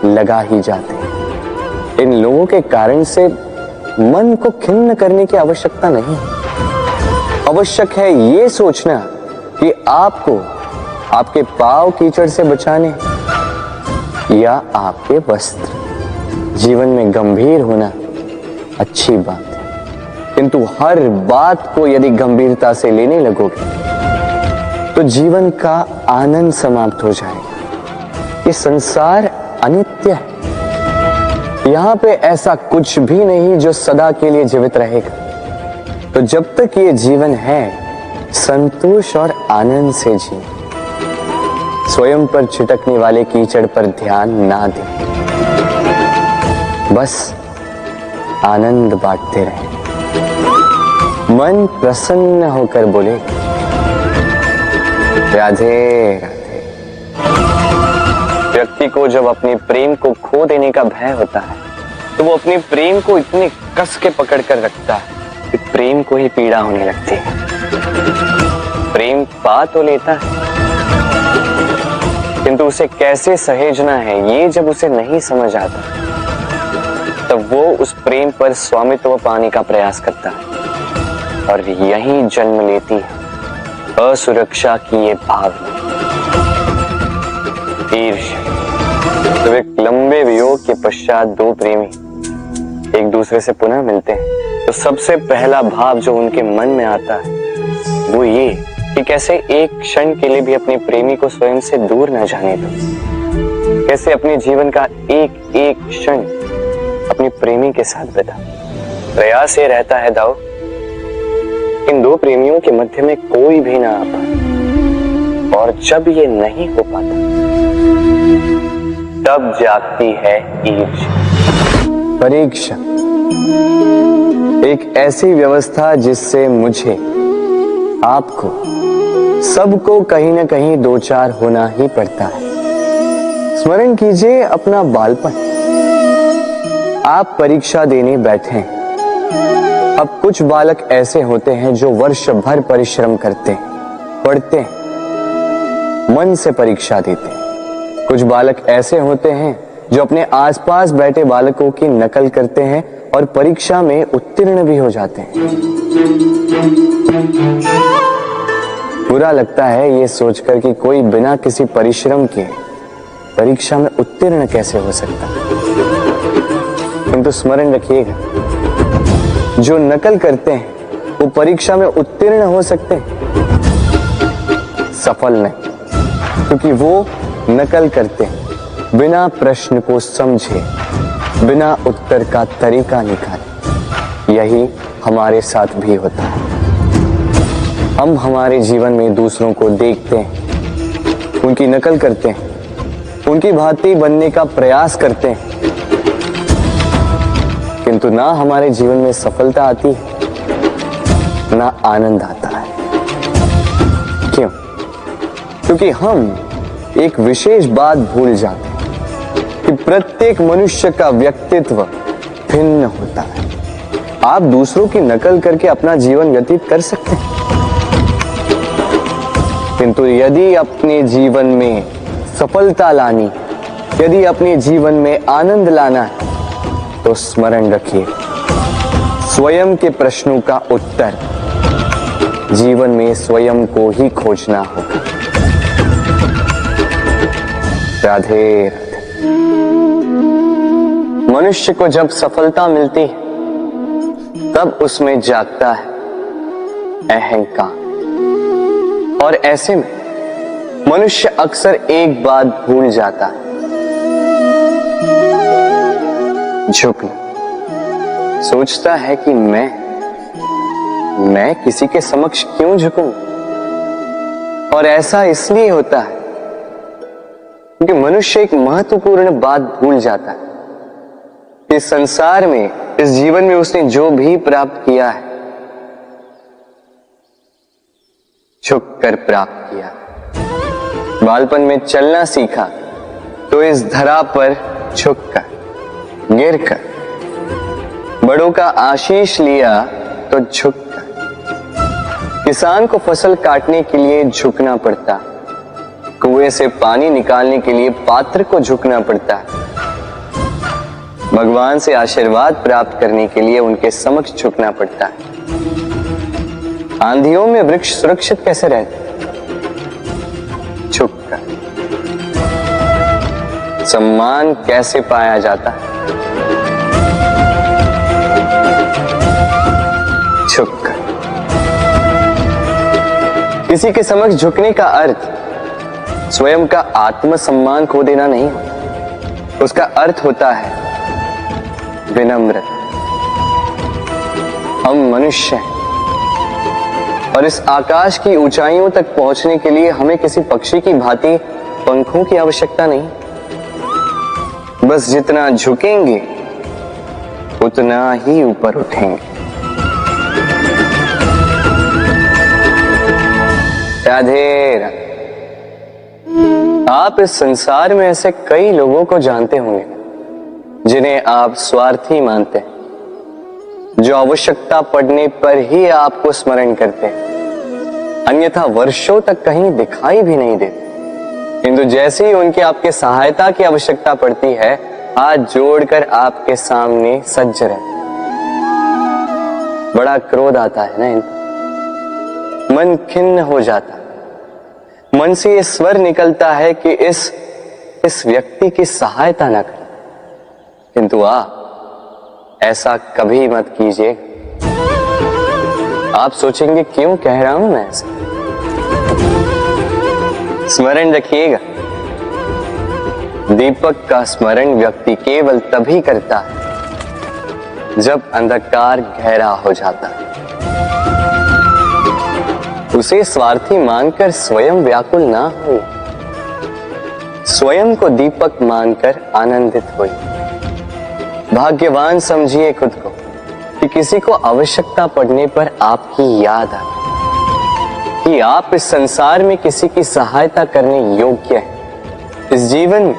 लगा ही जाते हैं। इन लोगों के कारण से मन को खिन्न करने की आवश्यकता नहीं। आवश्यक है ये सोचना कि आपको आपके पांव कीचड़ से बचाने या आपके वस्त्र। जीवन में गंभीर होना अच्छी बात है, किंतु हर बात को यदि गंभीरता से लेने लगोगे तो जीवन का आनंद समाप्त हो जाएगा। ये संसार अनित्य है, यहाँ पे ऐसा कुछ भी नहीं जो सदा के लिए जीवित रहेगा। तो जब तक ये जीवन है, संतोष और आनंद से जी। स्वयं पर छिटकने वाले कीचड़ पर ध्यान ना दें, बस आनंद बांटते रहें। मन प्रसन्न होकर बोले राधे राधे। व्यक्ति को जब अपने प्रेम को खो देने का भय होता है तो वो अपने प्रेम को इतने कस के पकड़ कर रखता है कि प्रेम को ही पीड़ा होने लगती है। प्रेम पा तो लेता है, किंतु उसे कैसे सहेजना है ये जब उसे नहीं समझ आता, तब वो उस प्रेम पर स्वामित्व पाने का प्रयास करता है और यही जन्म लेती है असुरक्षा की ये भावना, ईर्ष्या। तो एक लंबे वियोग के पश्चात दो प्रेमी एक दूसरे से पुनः मिलते हैं तो सबसे पहला भाव जो उनके मन में आता है वो ये कि कैसे एक क्षण के लिए भी अपने प्रेमी को स्वयं से दूर न जाने दो, कैसे अपने जीवन का एक एक क्षण अपने प्रेमी के साथ बिता। प्रयास ये रहता है दाऊ, इन दो प्रेमियों के मध्य में कोई भी ना आ पाए, और जब ये नहीं हो पाता तब जागती है ईर्ष्या। परीक्षा एक ऐसी व्यवस्था जिससे मुझे, आपको, सबको कहीं ना कहीं दो चार होना ही पड़ता है। स्मरण कीजिए अपना बालपन। आप परीक्षा देने बैठे हैं। अब कुछ बालक ऐसे होते हैं जो वर्ष भर परिश्रम करते हैं, पढ़ते हैं, मन से परीक्षा देते हैं। कुछ बालक ऐसे होते हैं जो अपने आसपास बैठे बालकों की नकल करते हैं और परीक्षा में उत्तीर्ण भी हो जाते हैं। बुरा लगता है ये सोचकर कि कोई बिना किसी परिश्रम के परीक्षा में उत्तीर्ण कैसे हो सकता है। किंतु स्मरण रखिएगा, जो नकल करते हैं वो परीक्षा में उत्तीर्ण हो सकते हैं, सफल नहीं, क्योंकि वो नकल करते हैं बिना प्रश्न को समझे, बिना उत्तर का तरीका निकाले। यही हमारे साथ भी होता है। हम हमारे जीवन में दूसरों को देखते हैं, उनकी नकल करते हैं, उनकी भांति बनने का प्रयास करते हैं, किंतु ना हमारे जीवन में सफलता आती है, ना आनंद आता है। क्यों? क्योंकि हम एक विशेष बात भूल जाते हैं कि प्रत्येक मनुष्य का व्यक्तित्व भिन्न होता है। आप दूसरों की नकल करके अपना जीवन व्यतीत कर सकते हैं, किंतु यदि अपने जीवन में सफलता लानी, यदि अपने जीवन में आनंद लाना है, तो स्मरण रखिए, स्वयं के प्रश्नों का उत्तर जीवन में स्वयं को ही खोजना होगा। राधे राधे। मनुष्य को जब सफलता मिलती है तब उसमें जागता है अहंकार, और ऐसे में मनुष्य अक्सर एक बात भूल जाता है, झुकना। सोचता है कि मैं किसी के समक्ष क्यों झुकूं? और ऐसा इसलिए होता है क्योंकि मनुष्य एक महत्वपूर्ण बात भूल जाता है कि संसार में, इस जीवन में उसने जो भी प्राप्त किया है, झुककर प्राप्त किया। बालपन में चलना सीखा तो इस धरा पर झुककर, गिरकर। बड़ों का आशीष लिया तो झुककर। किसान को फसल काटने के लिए झुकना पड़ता, कुएं से पानी निकालने के लिए पात्र को झुकना पड़ता है। भगवान से आशीर्वाद प्राप्त करने के लिए उनके समक्ष झुकना पड़ता है। आंधियों में वृक्ष सुरक्षित कैसे रहते? झुककर। सम्मान कैसे पाया जाता है? झुककर। किसी के समक्ष झुकने का अर्थ स्वयं का आत्मसम्मान खो देना नहीं होता। उसका अर्थ होता है विनम्रता। हम मनुष्य हैं और इस आकाश की ऊंचाइयों तक पहुंचने के लिए हमें किसी पक्षी की भांति पंखों की आवश्यकता नहीं। बस जितना झुकेंगे उतना ही ऊपर उठेंगे। राधे राधे। आप इस संसार में ऐसे कई लोगों को जानते होंगे जिन्हें आप स्वार्थी मानते हैं, जो आवश्यकता पड़ने पर ही आपको स्मरण करते हैं, अन्यथा वर्षों तक कहीं दिखाई भी नहीं देते। किंतु जैसे ही उनकी आपके सहायता की आवश्यकता पड़ती है, हाथ जोड़कर आपके सामने सज्ज रहते। बड़ा क्रोध आता है ना इनको, मन खिन्न हो जाता है। मन से ये स्वर निकलता है कि इस व्यक्ति की सहायता ना करें, किंतु ऐसा कभी मत कीजिए। आप सोचेंगे क्यों कह रहा हूं मैं ऐसा? स्मरण रखिएगा, दीपक का स्मरण व्यक्ति केवल तभी करता है जब अंधकार गहरा हो जाता है। उसे स्वार्थी मानकर स्वयं व्याकुल ना हो, स्वयं को दीपक मानकर आनंदित होइए। भाग्यवान समझिए खुद को कि किसी को आवश्यकता पड़ने पर आपकी याद आए कि आप इस संसार में किसी की सहायता करने योग्य हैं। इस जीवन में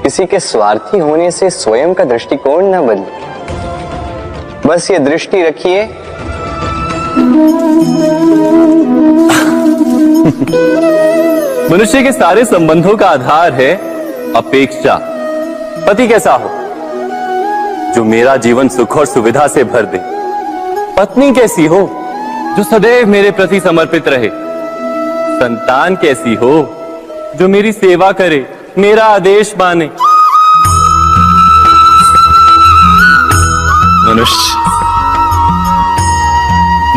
किसी के स्वार्थी होने से स्वयं का दृष्टिकोण न बदले। बस ये दृष्टि रखिए, मनुष्य के सारे संबंधों का आधार है अपेक्षा। पति कैसा हो जो मेरा जीवन सुख और सुविधा से भर दे, पत्नी कैसी हो जो सदैव मेरे प्रति समर्पित रहे, संतान कैसी हो जो मेरी सेवा करे, मेरा आदेश माने।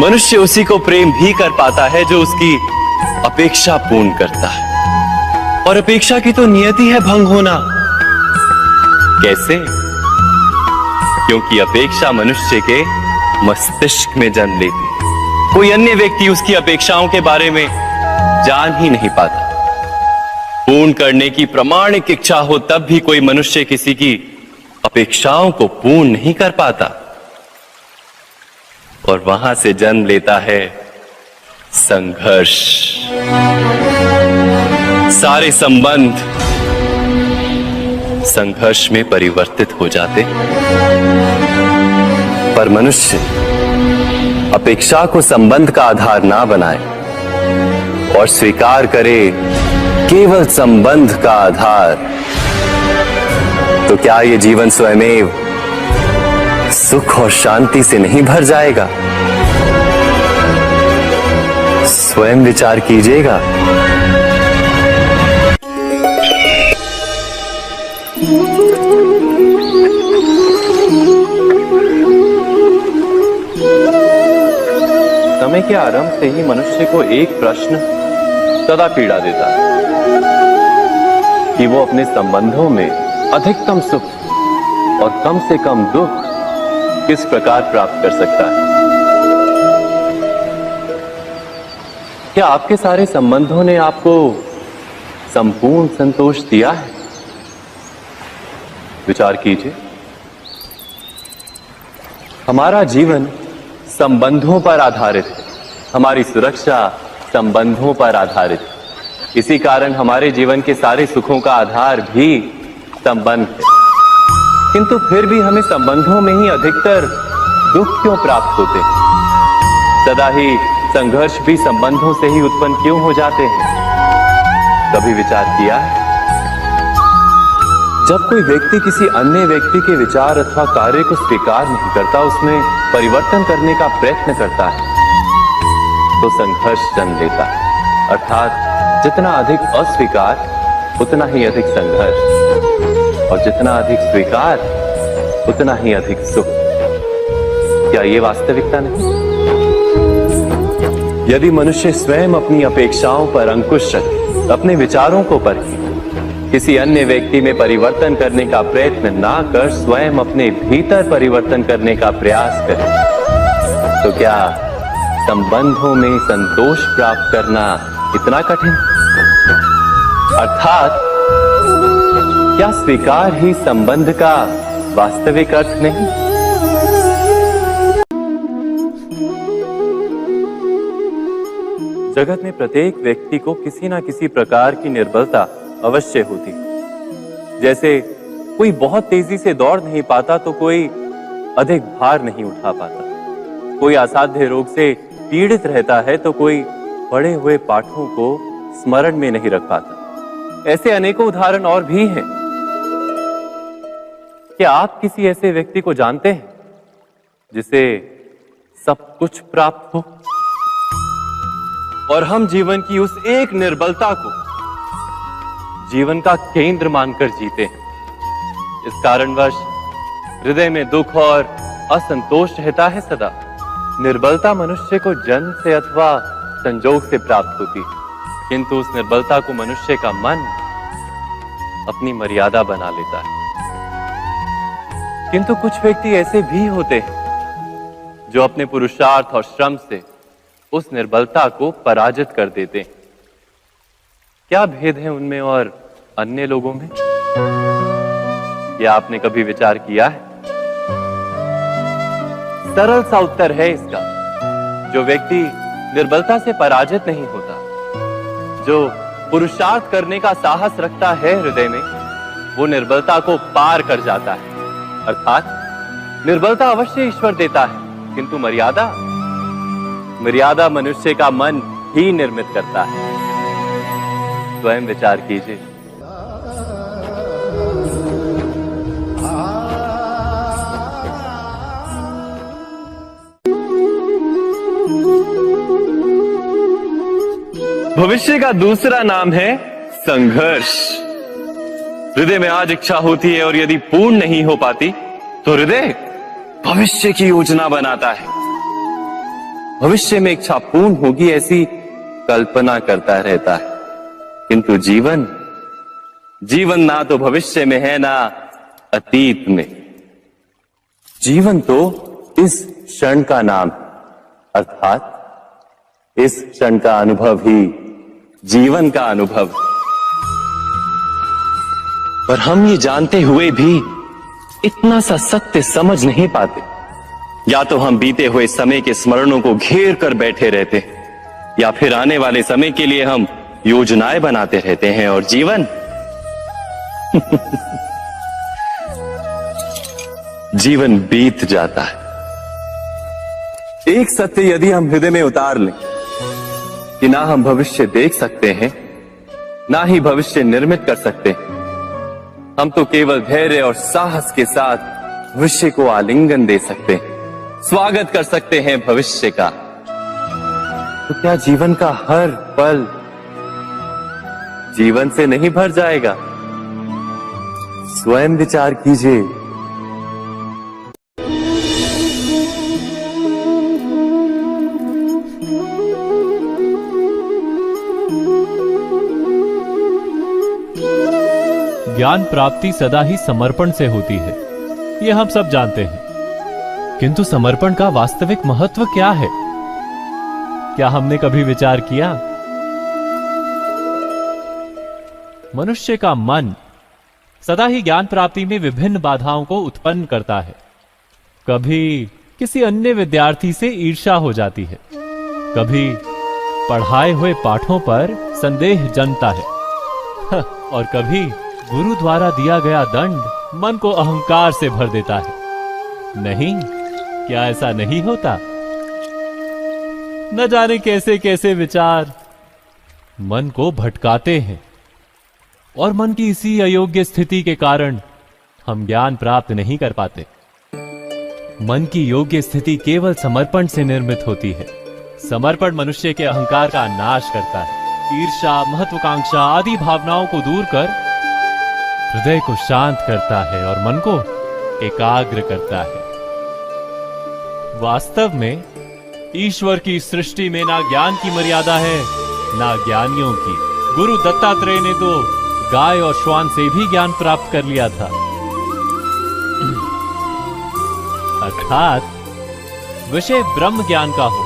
मनुष्य उसी को प्रेम भी कर पाता है जो उसकी अपेक्षा पूर्ण करता है, और अपेक्षा की तो नियति है भंग होना। कैसे? क्योंकि अपेक्षा मनुष्य के मस्तिष्क में जन्म लेती है। कोई अन्य व्यक्ति उसकी अपेक्षाओं के बारे में जान ही नहीं पाता। पूर्ण करने की प्रामाणिक इच्छा हो तब भी कोई मनुष्य किसी की अपेक्षाओं को पूर्ण नहीं कर पाता, और वहां से जन्म लेता है संघर्ष। सारे संबंध संघर्ष में परिवर्तित हो जाते। पर मनुष्य अपेक्षा को संबंध का आधार ना बनाए और स्वीकार करे केवल संबंध का आधार, तो क्या ये जीवन स्वयमेव सुख और शांति से नहीं भर जाएगा? स्वयं विचार कीजिएगा। समय के आरंभ से ही मनुष्य को एक प्रश्न सदा पीड़ा देता है कि वो अपने संबंधों में अधिकतम सुख और कम से कम दुख किस प्रकार प्राप्त कर सकता है। क्या आपके सारे संबंधों ने आपको संपूर्ण संतोष दिया है? विचार कीजिए। हमारा जीवन संबंधों पर आधारित है, हमारी सुरक्षा संबंधों पर आधारित है। इसी कारण हमारे जीवन के सारे सुखों का आधार भी संबंध है। किंतु फिर भी हमें संबंधों में ही अधिकतर दुख क्यों प्राप्त होते हैं? सदा ही संघर्ष भी संबंधों से ही उत्पन्न क्यों हो जाते हैं? कभी विचार किया है? जब कोई व्यक्ति किसी अन्य व्यक्ति के विचार अथवा कार्य को स्वीकार नहीं करता, उसमें परिवर्तन करने का प्रयत्न करता है, तो संघर्ष जन्म लेता है। अर्थात जितना अधिक अस्वीकार उतना ही अधिक संघर्ष, और जितना अधिक स्वीकार उतना ही अधिक सुख। क्या ये वास्तविकता नहीं? यदि मनुष्य स्वयं अपनी अपेक्षाओं पर अंकुश रखे, अपने विचारों को परखे, किसी अन्य व्यक्ति में परिवर्तन करने का प्रयत्न ना कर स्वयं अपने भीतर परिवर्तन करने का प्रयास करे, तो क्या संबंधों में संतोष प्राप्त करना इतना कठिन? अर्थात क्या स्वीकार ही संबंध का वास्तविक अर्थ नहीं? जगत में प्रत्येक व्यक्ति को किसी ना किसी प्रकार की निर्बलता अवश्य होती। जैसे कोई बहुत तेजी से दौड़ नहीं पाता तो कोई अधिक भार नहीं उठा पाता, कोई असाध्य रोग से पीड़ित रहता है तो कोई पढ़े हुए पाठों को स्मरण में नहीं रख पाता। ऐसे अनेकों उदाहरण और भी हैं। क्या आप किसी ऐसे व्यक्ति को जानते हैं जिसे सब कुछ प्राप्त हो और हम जीवन की उस एक निर्बलता को जीवन का केंद्र मानकर जीते हैं? इस कारणवश हृदय में दुख और असंतोष रहता है सदा। निर्बलता मनुष्य को जन्म से अथवा संजोग से प्राप्त होती है, किंतु उस निर्बलता को मनुष्य का मन अपनी मर्यादा बना लेता है। किंतु कुछ व्यक्ति ऐसे भी होते हैं जो अपने पुरुषार्थ और श्रम से उस निर्बलता को पराजित कर देते हैं। क्या भेद है उनमें और अन्य लोगों में? क्या आपने कभी विचार किया है? सरल सा उत्तर है इसका। जो व्यक्ति निर्बलता से पराजित नहीं होता, जो पुरुषार्थ करने का साहस रखता है हृदय में, वो निर्बलता को पार कर जाता है। अर्थात निर्बलता अवश्य ईश्वर देता है, किंतु मर्यादा मनुष्य का मन ही निर्मित करता है। स्वयं विचार कीजिए। भविष्य का दूसरा नाम है संघर्ष। हृदय में आज इच्छा होती है और यदि पूर्ण नहीं हो पाती तो हृदय भविष्य की योजना बनाता है। भविष्य में इच्छा पूर्ण होगी ऐसी कल्पना करता रहता है, किंतु जीवन ना तो भविष्य में है ना अतीत में। जीवन तो इस क्षण का नाम, अर्थात इस क्षण का अनुभव ही जीवन का अनुभव। पर हम ये जानते हुए भी इतना सा सत्य समझ नहीं पाते। या तो हम बीते हुए समय के स्मरणों को घेर कर बैठे रहते, या फिर आने वाले समय के लिए हम योजनाएं बनाते रहते हैं, और जीवन जीवन बीत जाता है। एक सत्य यदि हम हृदय में उतार लें कि ना हम भविष्य देख सकते हैं ना ही भविष्य निर्मित कर सकते। हम तो केवल धैर्य और साहस के साथ भविष्य को आलिंगन दे सकते, स्वागत कर सकते हैं भविष्य का। तो क्या जीवन का हर पल जीवन से नहीं भर जाएगा? स्वयं विचार कीजिए। ज्ञान प्राप्ति सदा ही समर्पण से होती है, यह हम सब जानते हैं। किंतु समर्पण का वास्तविक महत्व क्या है? क्या हमने कभी विचार किया? मनुष्य का मन सदा ही ज्ञान प्राप्ति में विभिन्न बाधाओं को उत्पन्न करता है। कभी किसी अन्य विद्यार्थी से ईर्ष्या हो जाती है, कभी पढ़ाए हुए पाठों पर संदेह जन्मता है और कभी गुरु द्वारा दिया गया दंड मन को अहंकार से भर देता है। नहीं, क्या ऐसा नहीं होता? न जाने कैसे कैसे विचार मन को भटकाते हैं और मन की इसी अयोग्य स्थिति के कारण हम ज्ञान प्राप्त नहीं कर पाते। मन की योग्य स्थिति केवल समर्पण से निर्मित होती है। समर्पण मनुष्य के अहंकार का नाश करता है, ईर्ष्या, महत्वाकांक्षा आदि भावनाओं को दूर कर हृदय को शांत करता है और मन को एकाग्र करता है। वास्तव में ईश्वर की सृष्टि में ना ज्ञान की मर्यादा है, ना ज्ञानियों की। गुरु दत्तात्रेय ने तो गाय और श्वान से भी ज्ञान प्राप्त कर लिया था। अर्थात विषय ब्रह्म ज्ञान का हो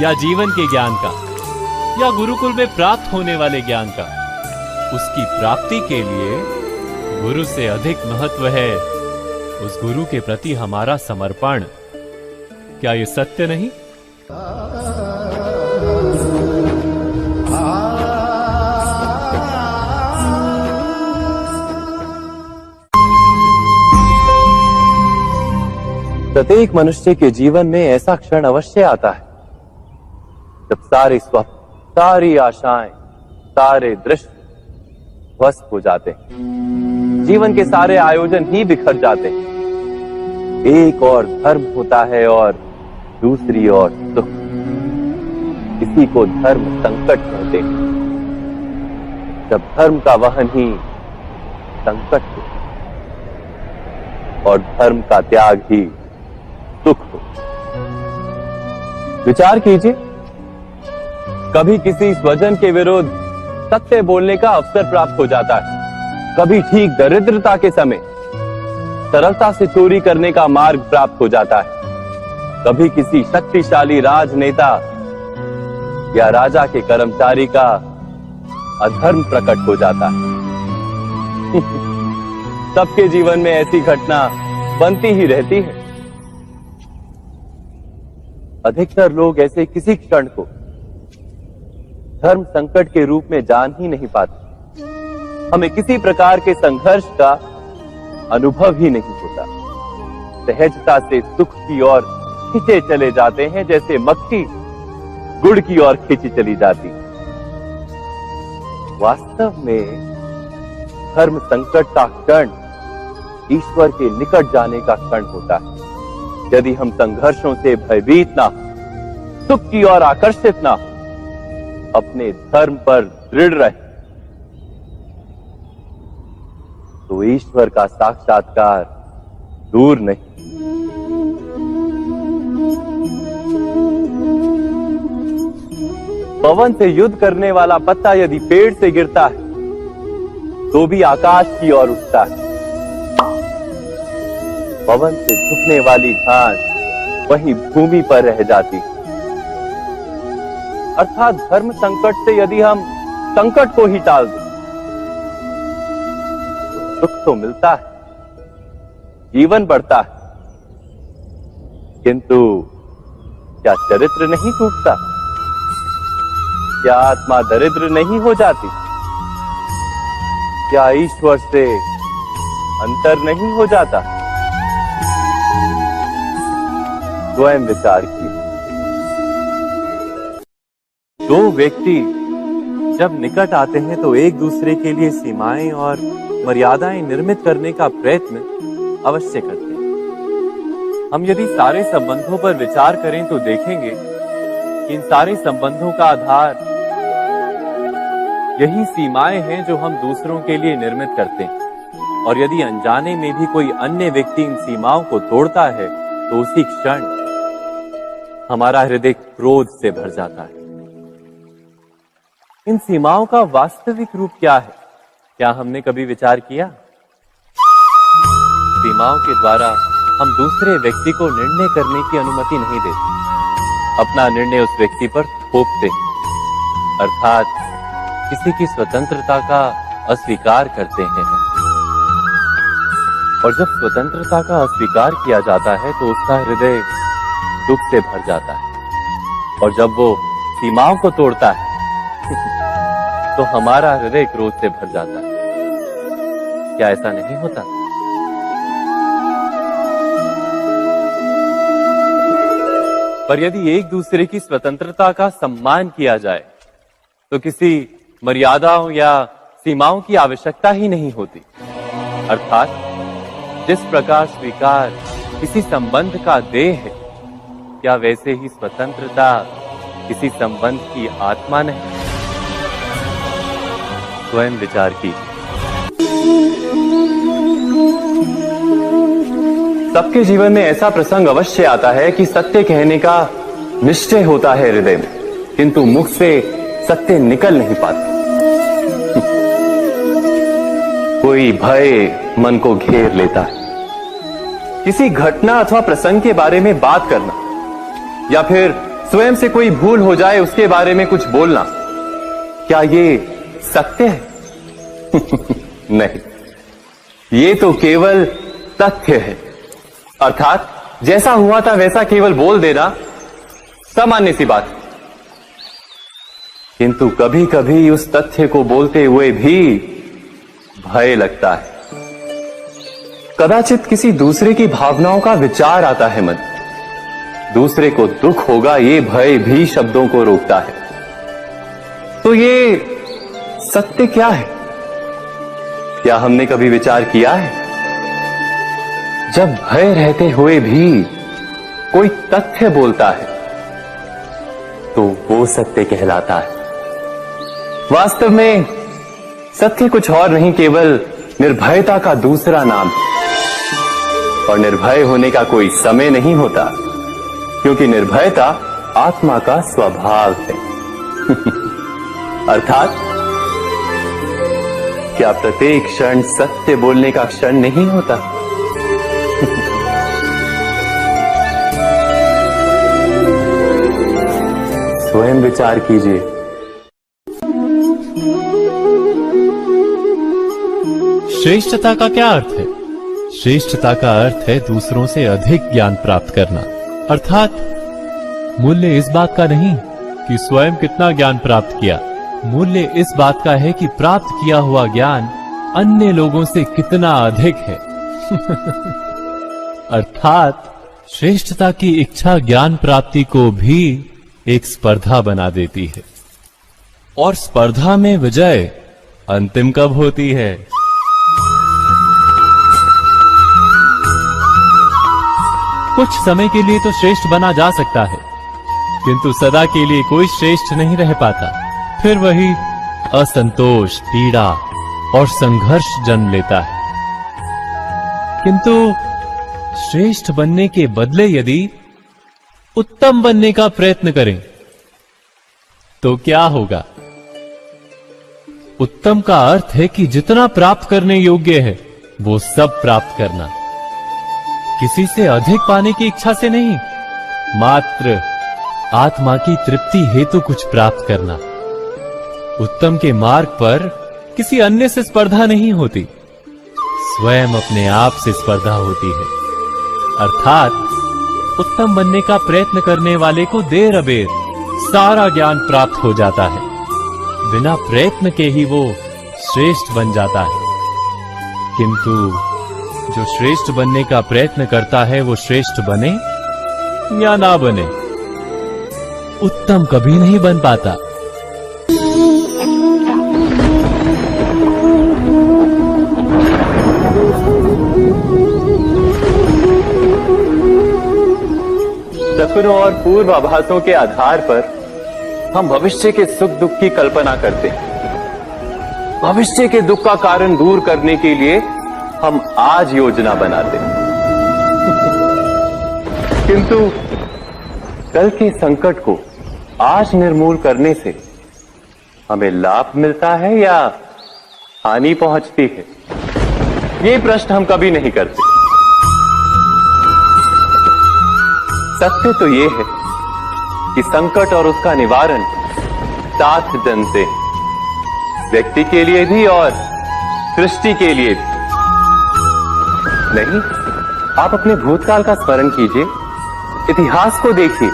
या जीवन के ज्ञान का या गुरुकुल में प्राप्त होने वाले ज्ञान का, उसकी प्राप्ति के लिए गुरु से अधिक महत्व है उस गुरु के प्रति हमारा समर्पण। क्या ये सत्य नहीं? प्रत्येक मनुष्य के जीवन में ऐसा क्षण अवश्य आता है जब सारे स्वप्न, सारी आशाएं, सारे दृश्य ध्वस्त हो जाते हैं। जीवन के सारे आयोजन ही बिखर जाते हैं। एक और धर्म होता है और दूसरी ओर सुख। इसी को धर्म संकट कहते हैं। जब धर्म का वहन ही संकट हो और धर्म का त्याग ही सुख हो। विचार कीजिए, कभी किसी स्वजन के विरुद्ध सत्य बोलने का अवसर प्राप्त हो जाता है, कभी ठीक दरिद्रता के समय सरलता से चोरी करने का मार्ग प्राप्त हो जाता है, कभी किसी शक्तिशाली राजनेता या राजा के कर्मचारी का अधर्म प्रकट हो जाता है। सबके जीवन में ऐसी घटना बनती ही रहती है। अधिकतर लोग ऐसे किसी क्षण को धर्म संकट के रूप में जान ही नहीं पाते। हमें किसी प्रकार के संघर्ष का अनुभव ही नहीं होता। सहजता से सुख की ओर खींचे चले जाते हैं, जैसे मक्खी गुड़ की ओर खींची चली जाती। वास्तव में धर्म संकट का क्षण ईश्वर के निकट जाने का क्षण होता है। यदि हम संघर्षों से भयभीत ना हो, सुख की ओर आकर्षित ना हो, अपने धर्म पर दृढ़ रहे, तो ईश्वर का साक्षात्कार दूर नहीं। पवन से युद्ध करने वाला पत्ता यदि पेड़ से गिरता है तो भी आकाश की ओर उठता है। पवन से झुकने वाली घास वहीं भूमि पर रह जाती है। अर्थात धर्म संकट से यदि हम संकट को ही टाल दें तो सुख तो मिलता है, जीवन बढ़ता है, किंतु क्या चरित्र नहीं टूटता? क्या आत्मा दरिद्र नहीं हो जाती? क्या ईश्वर से अंतर नहीं हो जाता? स्वयं विचार किए। दो व्यक्ति जब निकट आते हैं तो एक दूसरे के लिए सीमाएं और मर्यादाएं निर्मित करने का प्रयत्न अवश्य करते हैं। हम यदि सारे संबंधों पर विचार करें तो देखेंगे कि इन सारे संबंधों का आधार यही सीमाएं हैं जो हम दूसरों के लिए निर्मित करते हैं। और यदि अनजाने में भी कोई अन्य व्यक्ति इन सीमाओं को तोड़ता है तो उसी क्षण हमारा हृदय क्रोध से भर जाता है। इन सीमाओं का वास्तविक रूप क्या है? क्या हमने कभी विचार किया? सीमाओं के द्वारा हम दूसरे व्यक्ति को निर्णय करने की अनुमति नहीं देते, अपना निर्णय उस व्यक्ति पर थोपते हैं, अर्थात किसी की स्वतंत्रता का अस्वीकार करते हैं। और जब स्वतंत्रता का अस्वीकार किया जाता है तो उसका हृदय दुख से भर जाता है। और जब वो सीमाओं को तोड़ता है तो हमारा हृदय क्रोध से भर जाता है। क्या ऐसा नहीं होता? पर यदि एक दूसरे की स्वतंत्रता का सम्मान किया जाए तो किसी मर्यादाओं या सीमाओं की आवश्यकता ही नहीं होती। अर्थात जिस प्रकार स्वीकार किसी संबंध का देह है, क्या वैसे ही स्वतंत्रता किसी संबंध की आत्मा नहीं? स्वयं विचार कीजिए। सबके जीवन में ऐसा प्रसंग अवश्य आता है कि सत्य कहने का निश्चय होता है हृदय में, किंतु मुख से सत्य निकल नहीं पाता। कोई भय मन को घेर लेता है। किसी घटना अथवा प्रसंग के बारे में बात करना या फिर स्वयं से कोई भूल हो जाए उसके बारे में कुछ बोलना, क्या ये सत्य है? नहीं, ये तो केवल तथ्य है। अर्थात जैसा हुआ था वैसा केवल बोल देना सामान्य सी बात है। किंतु कभी कभी उस तथ्य को बोलते हुए भी भय लगता है। कदाचित किसी दूसरे की भावनाओं का विचार आता है मन, दूसरे को दुख होगा ये भय भी शब्दों को रोकता है। तो ये सत्य क्या है? क्या हमने कभी विचार किया है? जब भय रहते हुए भी कोई तथ्य बोलता है तो वो सत्य कहलाता है। वास्तव में सत्य कुछ और नहीं, केवल निर्भयता का दूसरा नाम है। और निर्भय होने का कोई समय नहीं होता, क्योंकि निर्भयता आत्मा का स्वभाव है। अर्थात क्या प्रत्येक क्षण सत्य बोलने का क्षण नहीं होता? स्वयं विचार कीजिए। श्रेष्ठता का क्या अर्थ है? श्रेष्ठता का अर्थ है दूसरों से अधिक ज्ञान प्राप्त करना। अर्थात मूल्य इस बात का नहीं कि स्वयं कितना ज्ञान प्राप्त किया, मूल्य इस बात का है कि प्राप्त किया हुआ ज्ञान अन्य लोगों से कितना अधिक है। अर्थात श्रेष्ठता की इच्छा ज्ञान प्राप्ति को भी एक स्पर्धा बना देती है। और स्पर्धा में विजय अंतिम कब होती है? कुछ समय के लिए तो श्रेष्ठ बना जा सकता है, किंतु सदा के लिए कोई श्रेष्ठ नहीं रह पाता। फिर वही असंतोष, पीड़ा और संघर्ष जन्म लेता है। किंतु श्रेष्ठ बनने के बदले यदि उत्तम बनने का प्रयत्न करें तो क्या होगा? उत्तम का अर्थ है कि जितना प्राप्त करने योग्य है वो सब प्राप्त करना, किसी से अधिक पाने की इच्छा से नहीं, मात्र आत्मा की तृप्ति हेतु कुछ प्राप्त करना। उत्तम के मार्ग पर किसी अन्य से स्पर्धा नहीं होती, स्वयं अपने आप से स्पर्धा होती है। अर्थात उत्तम बनने का प्रयत्न करने वाले को देर अबेर सारा ज्ञान प्राप्त हो जाता है, बिना प्रयत्न के ही वो श्रेष्ठ बन जाता है। किंतु जो श्रेष्ठ बनने का प्रयत्न करता है वो श्रेष्ठ बने या ना बने, उत्तम कभी नहीं बन पाता। शकुनों और पूर्वाभासों के आधार पर हम भविष्य के सुख दुख की कल्पना करते हैं। भविष्य के दुख का कारण दूर करने के लिए हम आज योजना बनाते हैं। किंतु कल के संकट को आज निर्मूल करने से हमें लाभ मिलता है या हानि पहुंचती है, ये प्रश्न हम कभी नहीं करते। सत्य तो ये है कि संकट और उसका निवारण साथ जनते हैं, व्यक्ति के लिए भी और सृष्टि के लिए भी। नहीं, आप अपने भूतकाल का स्मरण कीजिए, इतिहास को देखिए,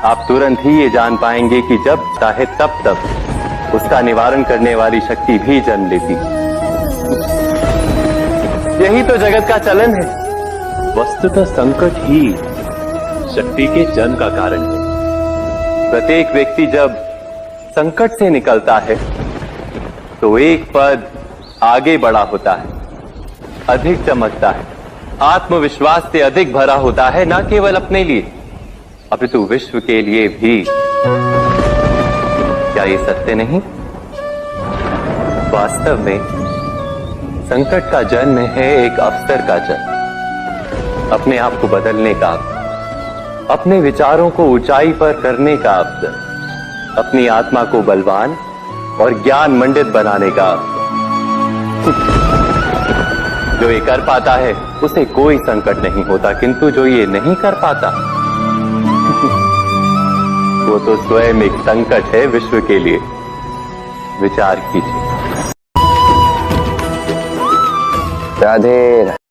आप तुरंत ही ये जान पाएंगे कि जब चाहे तब उसका निवारण करने वाली शक्ति भी जन्म लेती। यही तो जगत का चलन है। वस्तुतः संकट ही शक्ति के जन्म का कारण है। प्रत्येक व्यक्ति जब संकट से निकलता है तो एक पद आगे बढ़ा होता है, अधिक चमकता है, आत्मविश्वास से अधिक भरा होता है, न केवल अपने लिए अपितु विश्व के लिए भी। क्या ये सत्य नहीं? वास्तव में संकट का जन्म है एक अवसर का जन्म, अपने आप को बदलने का, अपने विचारों को ऊंचाई पर करने का अवसर, अपनी आत्मा को बलवान और ज्ञान मंडित बनाने का अवसर। जो ये कर पाता है उसे कोई संकट नहीं होता, किंतु जो ये नहीं कर पाता वो तो स्वयं एक संकट है विश्व के लिए। विचार कीजिए। राधे।